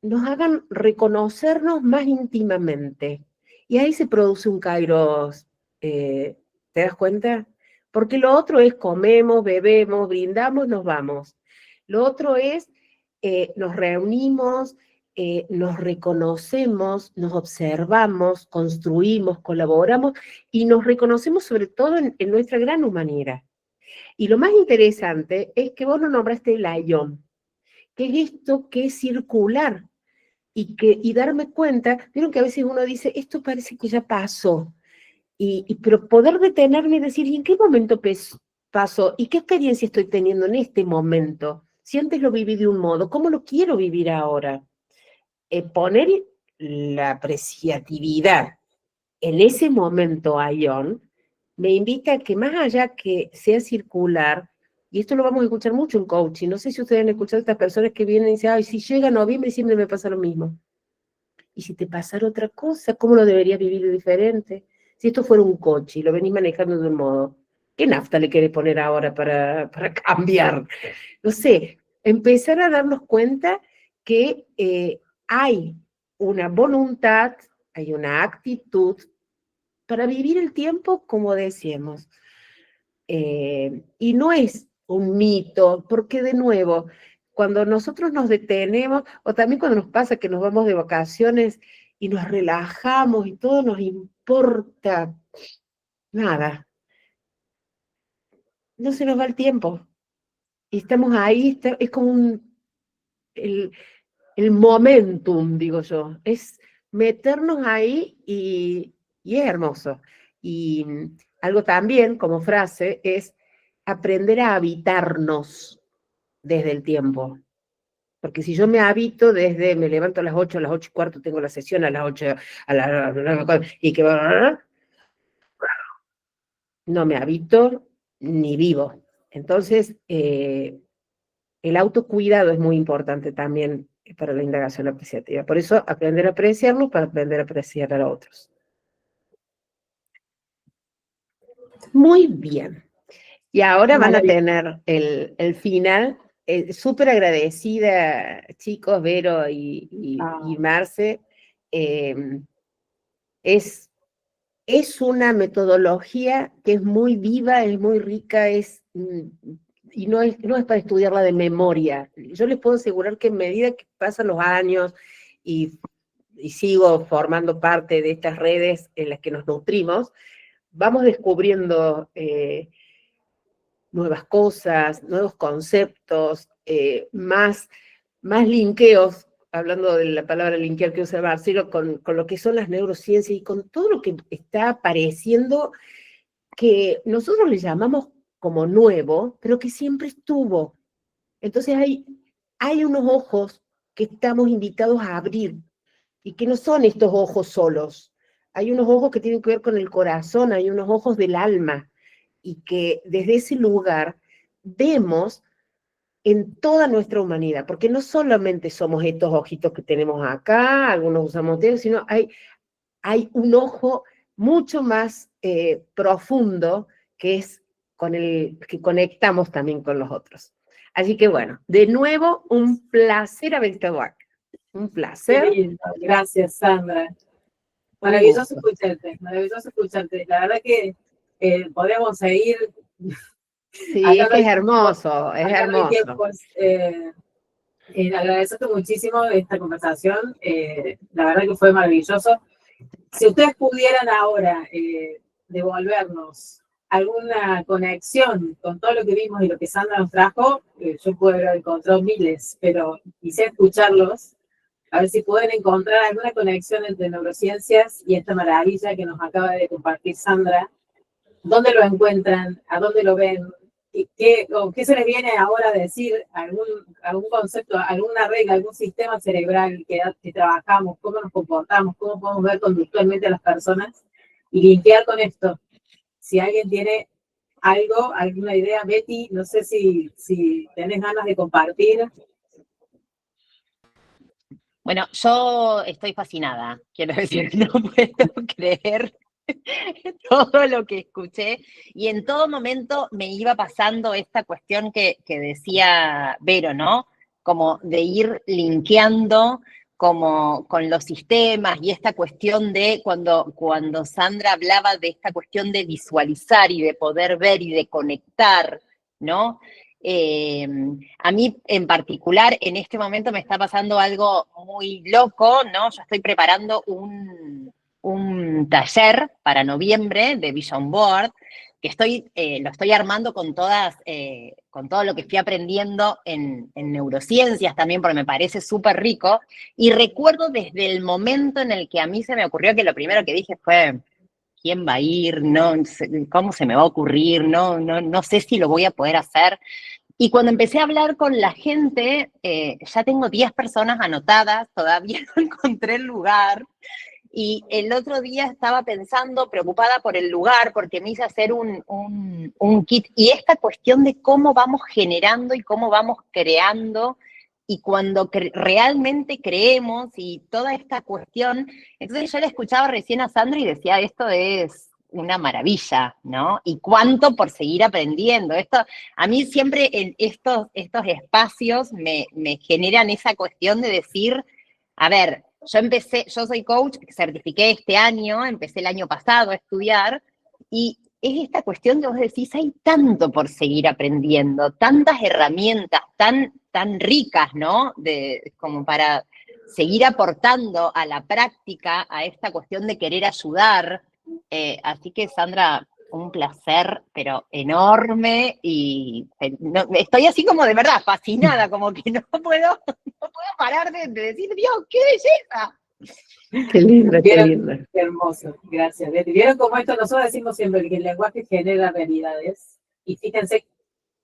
nos hagan reconocernos más íntimamente? Y ahí se produce un kairos, ¿te das cuenta? Porque lo otro es comemos, bebemos, brindamos, nos vamos. Lo otro es, nos reunimos, nos reconocemos, nos observamos, construimos, colaboramos, y nos reconocemos sobre todo en nuestra gran humanidad. Y lo más interesante es que vos no nombraste el ayón, que es esto que es circular, y darme cuenta, vieron que a veces uno dice, esto parece que ya pasó, pero poder detenerme y decir, ¿y en qué momento pasó? ¿Y qué experiencia estoy teniendo en este momento? Si antes lo viví de un modo, ¿cómo lo quiero vivir ahora? Poner la apreciatividad en ese momento ayón, me invita a que más allá que sea circular, y esto lo vamos a escuchar mucho en coaching, no sé si ustedes han escuchado a estas personas que vienen y dicen, ay, si llega noviembre siempre me pasa lo mismo. Y si te pasara otra cosa, ¿cómo lo deberías vivir de diferente? Si esto fuera un coche y lo venís manejando de un modo, ¿qué nafta le querés poner ahora para cambiar? No sé, empezar a darnos cuenta que hay una voluntad, hay una actitud para vivir el tiempo como decíamos. Y no es un mito, porque de nuevo, cuando nosotros nos detenemos, o también cuando nos pasa que nos vamos de vacaciones y nos relajamos y todo nos importa, nada, no se nos va el tiempo. Y estamos ahí, es como el momentum, digo yo, es meternos ahí y es hermoso. Y algo también, como frase, es aprender a habitarnos desde el tiempo. Porque si yo me habito desde, me levanto a las 8, a las 8:15 tengo la sesión, a las 8, a las y que no me habito ni vivo. Entonces, el autocuidado es muy importante también para la indagación apreciativa. Por eso, aprender a apreciarnos para aprender a apreciar a otros. Muy bien. Y ahora van a tener el final. Súper agradecida, chicos, Vero y Marce. Es una metodología que es muy viva, es muy rica, y no es para estudiarla de memoria. Yo les puedo asegurar que en medida que pasan los años y sigo formando parte de estas redes en las que nos nutrimos, vamos descubriendo nuevas cosas, nuevos conceptos, más linkeos, hablando de la palabra linkear que usa Marcelo, con lo que son las neurociencias y con todo lo que está apareciendo, que nosotros le llamamos como nuevo, pero que siempre estuvo. Entonces hay unos ojos que estamos invitados a abrir, y que no son estos ojos solos. hay unos ojos que tienen que ver con el corazón, hay unos ojos del alma, y que desde ese lugar vemos en toda nuestra humanidad, porque no solamente somos estos ojitos que tenemos acá, algunos usamos dedos, sino hay un ojo mucho más profundo que es con el que conectamos también con los otros. Así que bueno, de nuevo, un placer haber estado acá. Un placer. Qué lindo. Gracias, Sandra. Maravilloso escucharte, maravilloso escucharte. La verdad que podemos seguir. Sí, es que es hermoso, es hermoso. Agradecerte muchísimo esta conversación. La verdad que fue maravilloso. Si ustedes pudieran ahora devolvernos alguna conexión con todo lo que vimos y lo que Sandra nos trajo, yo puedo haber encontrado miles, pero quise escucharlos, a ver si pueden encontrar alguna conexión entre neurociencias y esta maravilla que nos acaba de compartir Sandra. ¿Dónde lo encuentran? ¿A dónde lo ven? ¿Qué se les viene ahora a decir? ¿Algún concepto, alguna regla, algún sistema cerebral que trabajamos? ¿Cómo nos comportamos? ¿Cómo podemos ver conductualmente a las personas? Y limpiar con esto. Si alguien tiene algo, alguna idea, Betty, no sé si tenés ganas de compartir. Bueno, yo estoy fascinada, quiero decir, no puedo creer todo lo que escuché, y en todo momento me iba pasando esta cuestión que decía Vero, ¿no? Como de ir linkeando como con los sistemas, y esta cuestión de cuando Sandra hablaba de esta cuestión de visualizar y de poder ver y de conectar, ¿no? A mí en particular en este momento me está pasando algo muy loco, ¿no? Yo estoy preparando un taller para noviembre de Vision Board, que lo estoy armando con todo lo que fui aprendiendo en neurociencias también, porque me parece súper rico, y recuerdo desde el momento en el que a mí se me ocurrió, que lo primero que dije fue, ¿quién va a ir? No, ¿cómo se me va a ocurrir? No sé si lo voy a poder hacer. Y cuando empecé a hablar con la gente, ya tengo 10 personas anotadas, todavía no encontré el lugar. Y el otro día estaba pensando, preocupada por el lugar, porque me hice hacer un kit. Y esta cuestión de cómo vamos generando y cómo vamos creando, y cuando realmente creemos, y toda esta cuestión. Entonces yo le escuchaba recién a Sandra y decía, esto es una maravilla, ¿no? Y cuánto por seguir aprendiendo. Esto, a mí siempre en estos espacios me generan esa cuestión de decir, a ver, yo soy coach, certifiqué este año, empecé el año pasado a estudiar, y es esta cuestión que vos decís, hay tanto por seguir aprendiendo, tantas herramientas tan ricas, ¿no? Como para seguir aportando a la práctica, a esta cuestión de querer ayudar. Así que, Sandra, un placer, pero enorme, y estoy así como de verdad fascinada, como que no puedo parar de decir, Dios, qué belleza. Qué linda, qué linda. Qué hermoso, gracias. ¿Vieron cómo esto? Nosotros decimos siempre que el lenguaje genera realidades, y fíjense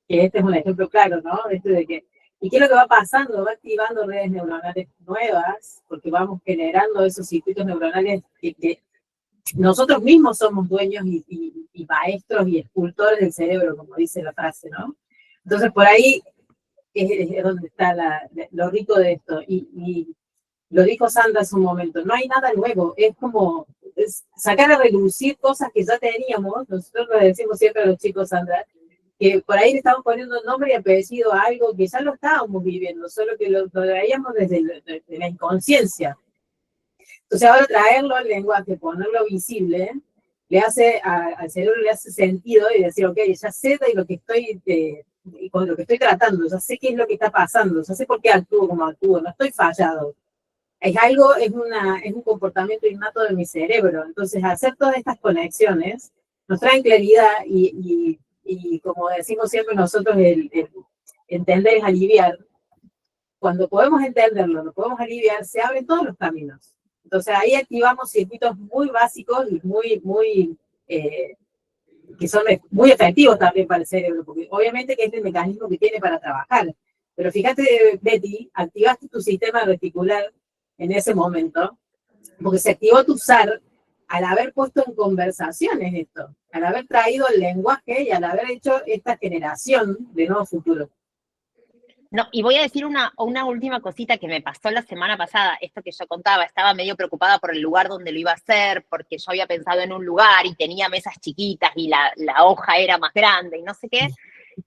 que este es un ejemplo claro, ¿no? Esto de que, ¿y qué es lo que va pasando? Va activando redes neuronales nuevas, porque vamos generando esos circuitos neuronales que nosotros mismos somos dueños y maestros y escultores del cerebro, como dice la frase, ¿no? Entonces, por ahí es donde está lo rico de esto. Y lo dijo Sandra hace un momento, no hay nada nuevo, es como sacar a relucir cosas que ya teníamos. Nosotros le decimos siempre a los chicos, Sandra, que por ahí le estamos poniendo nombre y apellido a algo que ya lo estábamos viviendo, solo que lo traíamos desde la inconsciencia. Entonces ahora traerlo al lenguaje, ponerlo visible, le hace al cerebro le hace sentido, y decir, ok, ya sé de lo que estoy, con lo que estoy tratando, ya sé qué es lo que está pasando, ya sé por qué actúo como actúo, no estoy fallado. Es un comportamiento innato de mi cerebro. Entonces hacer todas estas conexiones nos traen claridad, y como decimos siempre nosotros, el entender es aliviar. Cuando podemos entenderlo, lo podemos aliviar, se abren todos los caminos. Entonces ahí activamos circuitos muy básicos y que son muy efectivos también para el cerebro, porque obviamente que es el mecanismo que tiene para trabajar. Pero fíjate, Betty, activaste tu sistema reticular en ese momento, porque se activó tu SAR al haber puesto en conversaciones esto, al haber traído el lenguaje y al haber hecho esta generación de nuevo futuro. No, y voy a decir una última cosita que me pasó la semana pasada, esto que yo contaba, estaba medio preocupada por el lugar donde lo iba a hacer, porque yo había pensado en un lugar y tenía mesas chiquitas y la hoja era más grande y no sé qué,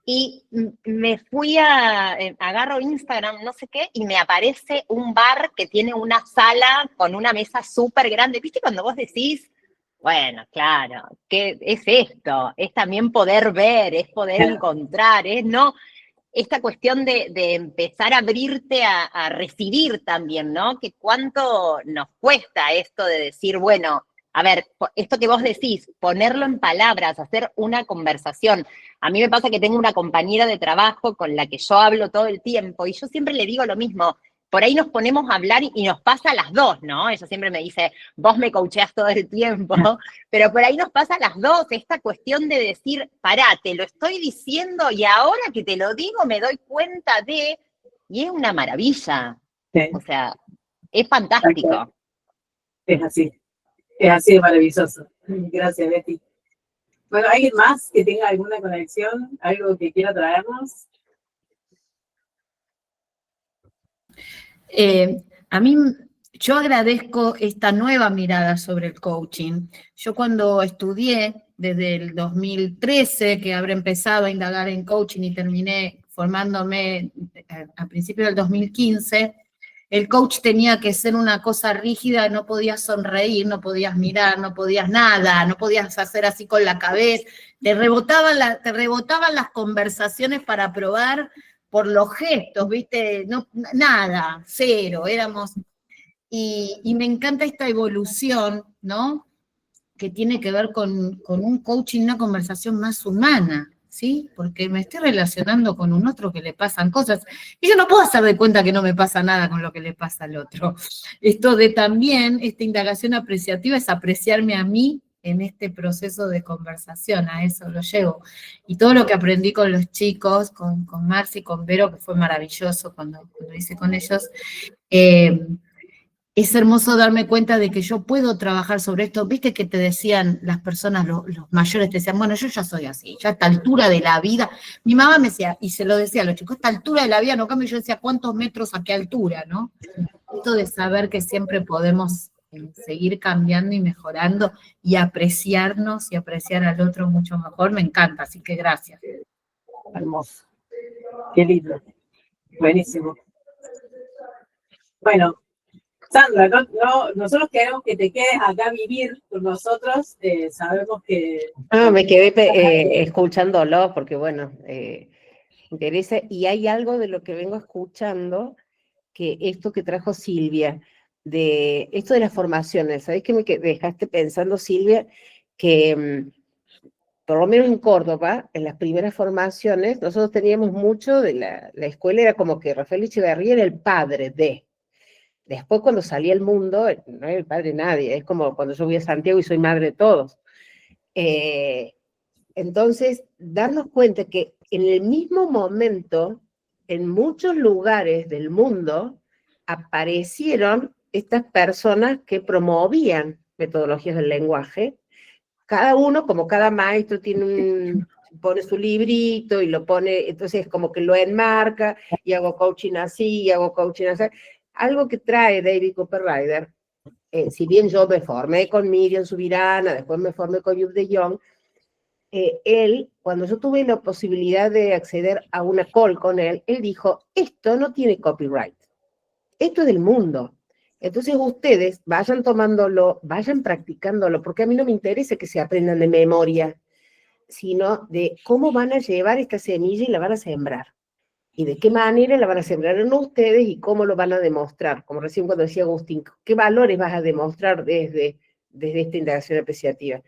y me fui agarro Instagram, no sé qué, y me aparece un bar que tiene una sala con una mesa súper grande, ¿viste? Cuando vos decís, bueno, claro, ¿qué es esto? Es también poder ver, es poder encontrar, es no... Esta cuestión de empezar a abrirte a recibir también, ¿no? Que cuánto nos cuesta esto de decir, bueno, a ver, esto que vos decís, ponerlo en palabras, hacer una conversación. A mí me pasa que tengo una compañera de trabajo con la que yo hablo todo el tiempo y yo siempre le digo lo mismo. Por ahí nos ponemos a hablar y nos pasa a las dos, ¿no? Ella siempre me dice, vos me coacheás todo el tiempo, pero por ahí nos pasa a las dos esta cuestión de decir, pará, te lo estoy diciendo y ahora que te lo digo me doy cuenta de, y es una maravilla. Sí. O sea, es fantástico. Es así de maravilloso. Gracias, Betty. Bueno, ¿alguien más que tenga alguna conexión, algo que quiera traernos? A mí, yo agradezco esta nueva mirada sobre el coaching. Yo cuando estudié desde el 2013, que habré empezado a indagar en coaching y terminé formándome a principios del 2015, el coach tenía que ser una cosa rígida, no podías sonreír, no podías mirar, no podías nada, no podías hacer así con la cabeza, te rebotaban las conversaciones para probar por los gestos, ¿viste? No, nada, cero, éramos... Y me encanta esta evolución, ¿no? Que tiene que ver con un coaching, una conversación más humana, ¿sí? Porque me estoy relacionando con un otro que le pasan cosas, y yo no puedo hacer de cuenta que no me pasa nada con lo que le pasa al otro. Esto de también, esta indagación apreciativa es apreciarme a mí en este proceso de conversación, a eso lo llevo. Y todo lo que aprendí con los chicos, con Marci y con Vero, que fue maravilloso cuando hice con ellos, es hermoso darme cuenta de que yo puedo trabajar sobre esto. Viste que te decían las personas, los mayores, te decían, bueno, yo ya soy así, ya a esta altura de la vida. Mi mamá me decía, y se lo decía a los chicos, a esta altura de la vida no cambio. Yo decía, ¿cuántos metros a qué altura, no? Esto de saber que siempre podemos seguir cambiando y mejorando y apreciarnos y apreciar al otro mucho mejor, me encanta, así que gracias. Hermoso. Qué lindo. Buenísimo. Bueno, Sandra, nosotros queremos que te quedes acá a vivir con nosotros, sabemos que... No, me quedé escuchándolo porque, bueno, me interesa, y hay algo de lo que vengo escuchando, que esto que trajo Silvia, de esto de las formaciones, ¿sabés qué me dejaste pensando, Silvia? Que por lo menos en Córdoba, en las primeras formaciones, nosotros teníamos mucho de la escuela, era como que Rafael Echeverría era el padre de... Después cuando salí al mundo, no era el padre de nadie, es como cuando yo voy a Santiago y soy madre de todos. Entonces, darnos cuenta que en el mismo momento, en muchos lugares del mundo, aparecieron estas personas que promovían metodologías del lenguaje. Cada uno, como cada maestro pone su librito y lo pone, entonces como que lo enmarca, y hago coaching así, y hago coaching así. Algo que trae David Cooperrider, si bien yo me formé con Miriam Subirana, después me formé con Yves de Jong, él, cuando yo tuve la posibilidad de acceder a una call con él, él dijo, esto no tiene copyright, esto es del mundo. Entonces ustedes vayan tomándolo, vayan practicándolo, porque a mí no me interesa que se aprendan de memoria, sino de cómo van a llevar esta semilla y la van a sembrar. Y de qué manera la van a sembrar en ustedes y cómo lo van a demostrar. Como recién cuando decía Agustín, ¿qué valores vas a demostrar desde esta indagación apreciativa?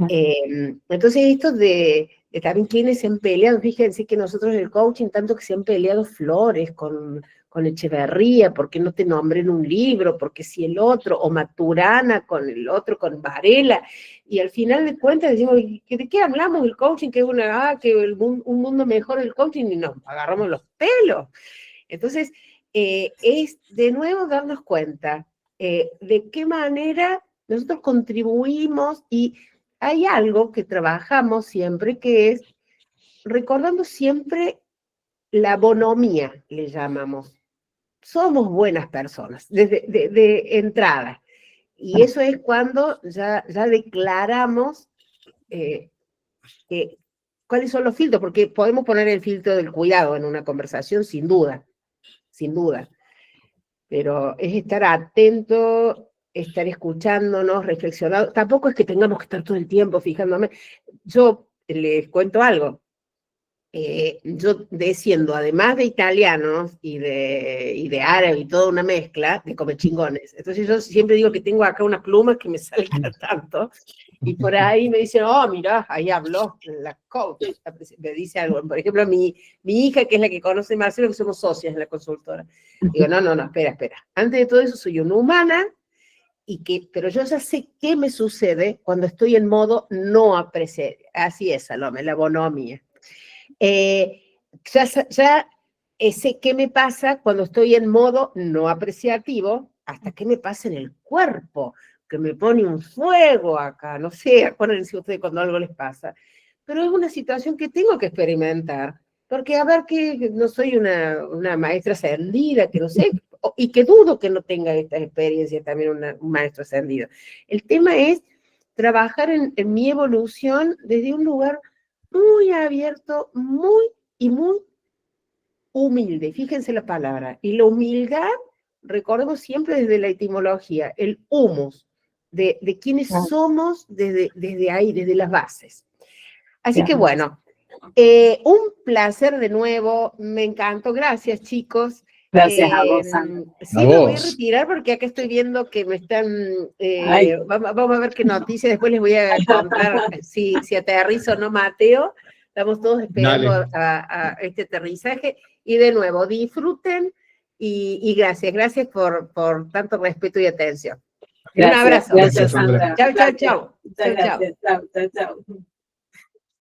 Entonces esto de también quienes se han peleado, fíjense que nosotros en el coaching, tanto que se han peleado Flores con Echeverría, porque no te nombré en un libro, porque si el otro, o Maturana con el otro, con Varela, y al final de cuentas decimos, ¿de qué hablamos del coaching? Que es un mundo mejor el coaching, y nos agarramos los pelos. Entonces, es de nuevo darnos cuenta de qué manera nosotros contribuimos y hay algo que trabajamos siempre que es recordando siempre la bonomía, le llamamos. Somos buenas personas, desde de entrada. Y eso es cuando ya declaramos cuáles son los filtros, porque podemos poner el filtro del cuidado en una conversación, sin duda. Pero es estar atento, estar escuchándonos, reflexionando. Tampoco es que tengamos que estar todo el tiempo fijándome. Yo les cuento algo. Yo desciendo, además de italianos y de árabe y toda una mezcla, de comechingones. Entonces yo siempre digo que tengo acá unas plumas que me salgan tanto, y por ahí me dicen, oh, mirá, ahí habló la coach, me dice algo. Por ejemplo, mi hija, que es la que conoce Marcelo, que somos socias en la consultora. Digo, no, espera. Antes de todo eso soy una humana, pero yo ya sé qué me sucede cuando estoy en modo no apreciar. Así es, Salome, la bonomía. Ya sé qué me pasa cuando estoy en modo no apreciativo, hasta qué me pasa en el cuerpo, que me pone un fuego acá, no sé, acuérdense ustedes cuando algo les pasa, pero es una situación que tengo que experimentar, porque a ver que no soy una maestra ascendida, que no sé, y que dudo que no tenga estas experiencias también un maestro ascendido. El tema es trabajar en mi evolución desde un lugar muy abierto, muy humilde, fíjense la palabra. Y la humildad, recordemos siempre desde la etimología, el humus, de quienes somos desde ahí, desde las bases. Así que bueno, un placer de nuevo, me encantó, gracias chicos. Gracias a vos, Sandra. Sí, me voy a retirar porque acá estoy viendo que me están... vamos a ver qué noticias, después les voy a contar si aterrizo o no Mateo. Estamos todos esperando a este aterrizaje. Y de nuevo, disfruten y gracias por tanto respeto y atención. Un abrazo. Gracias, Sandra. Chau. Chao.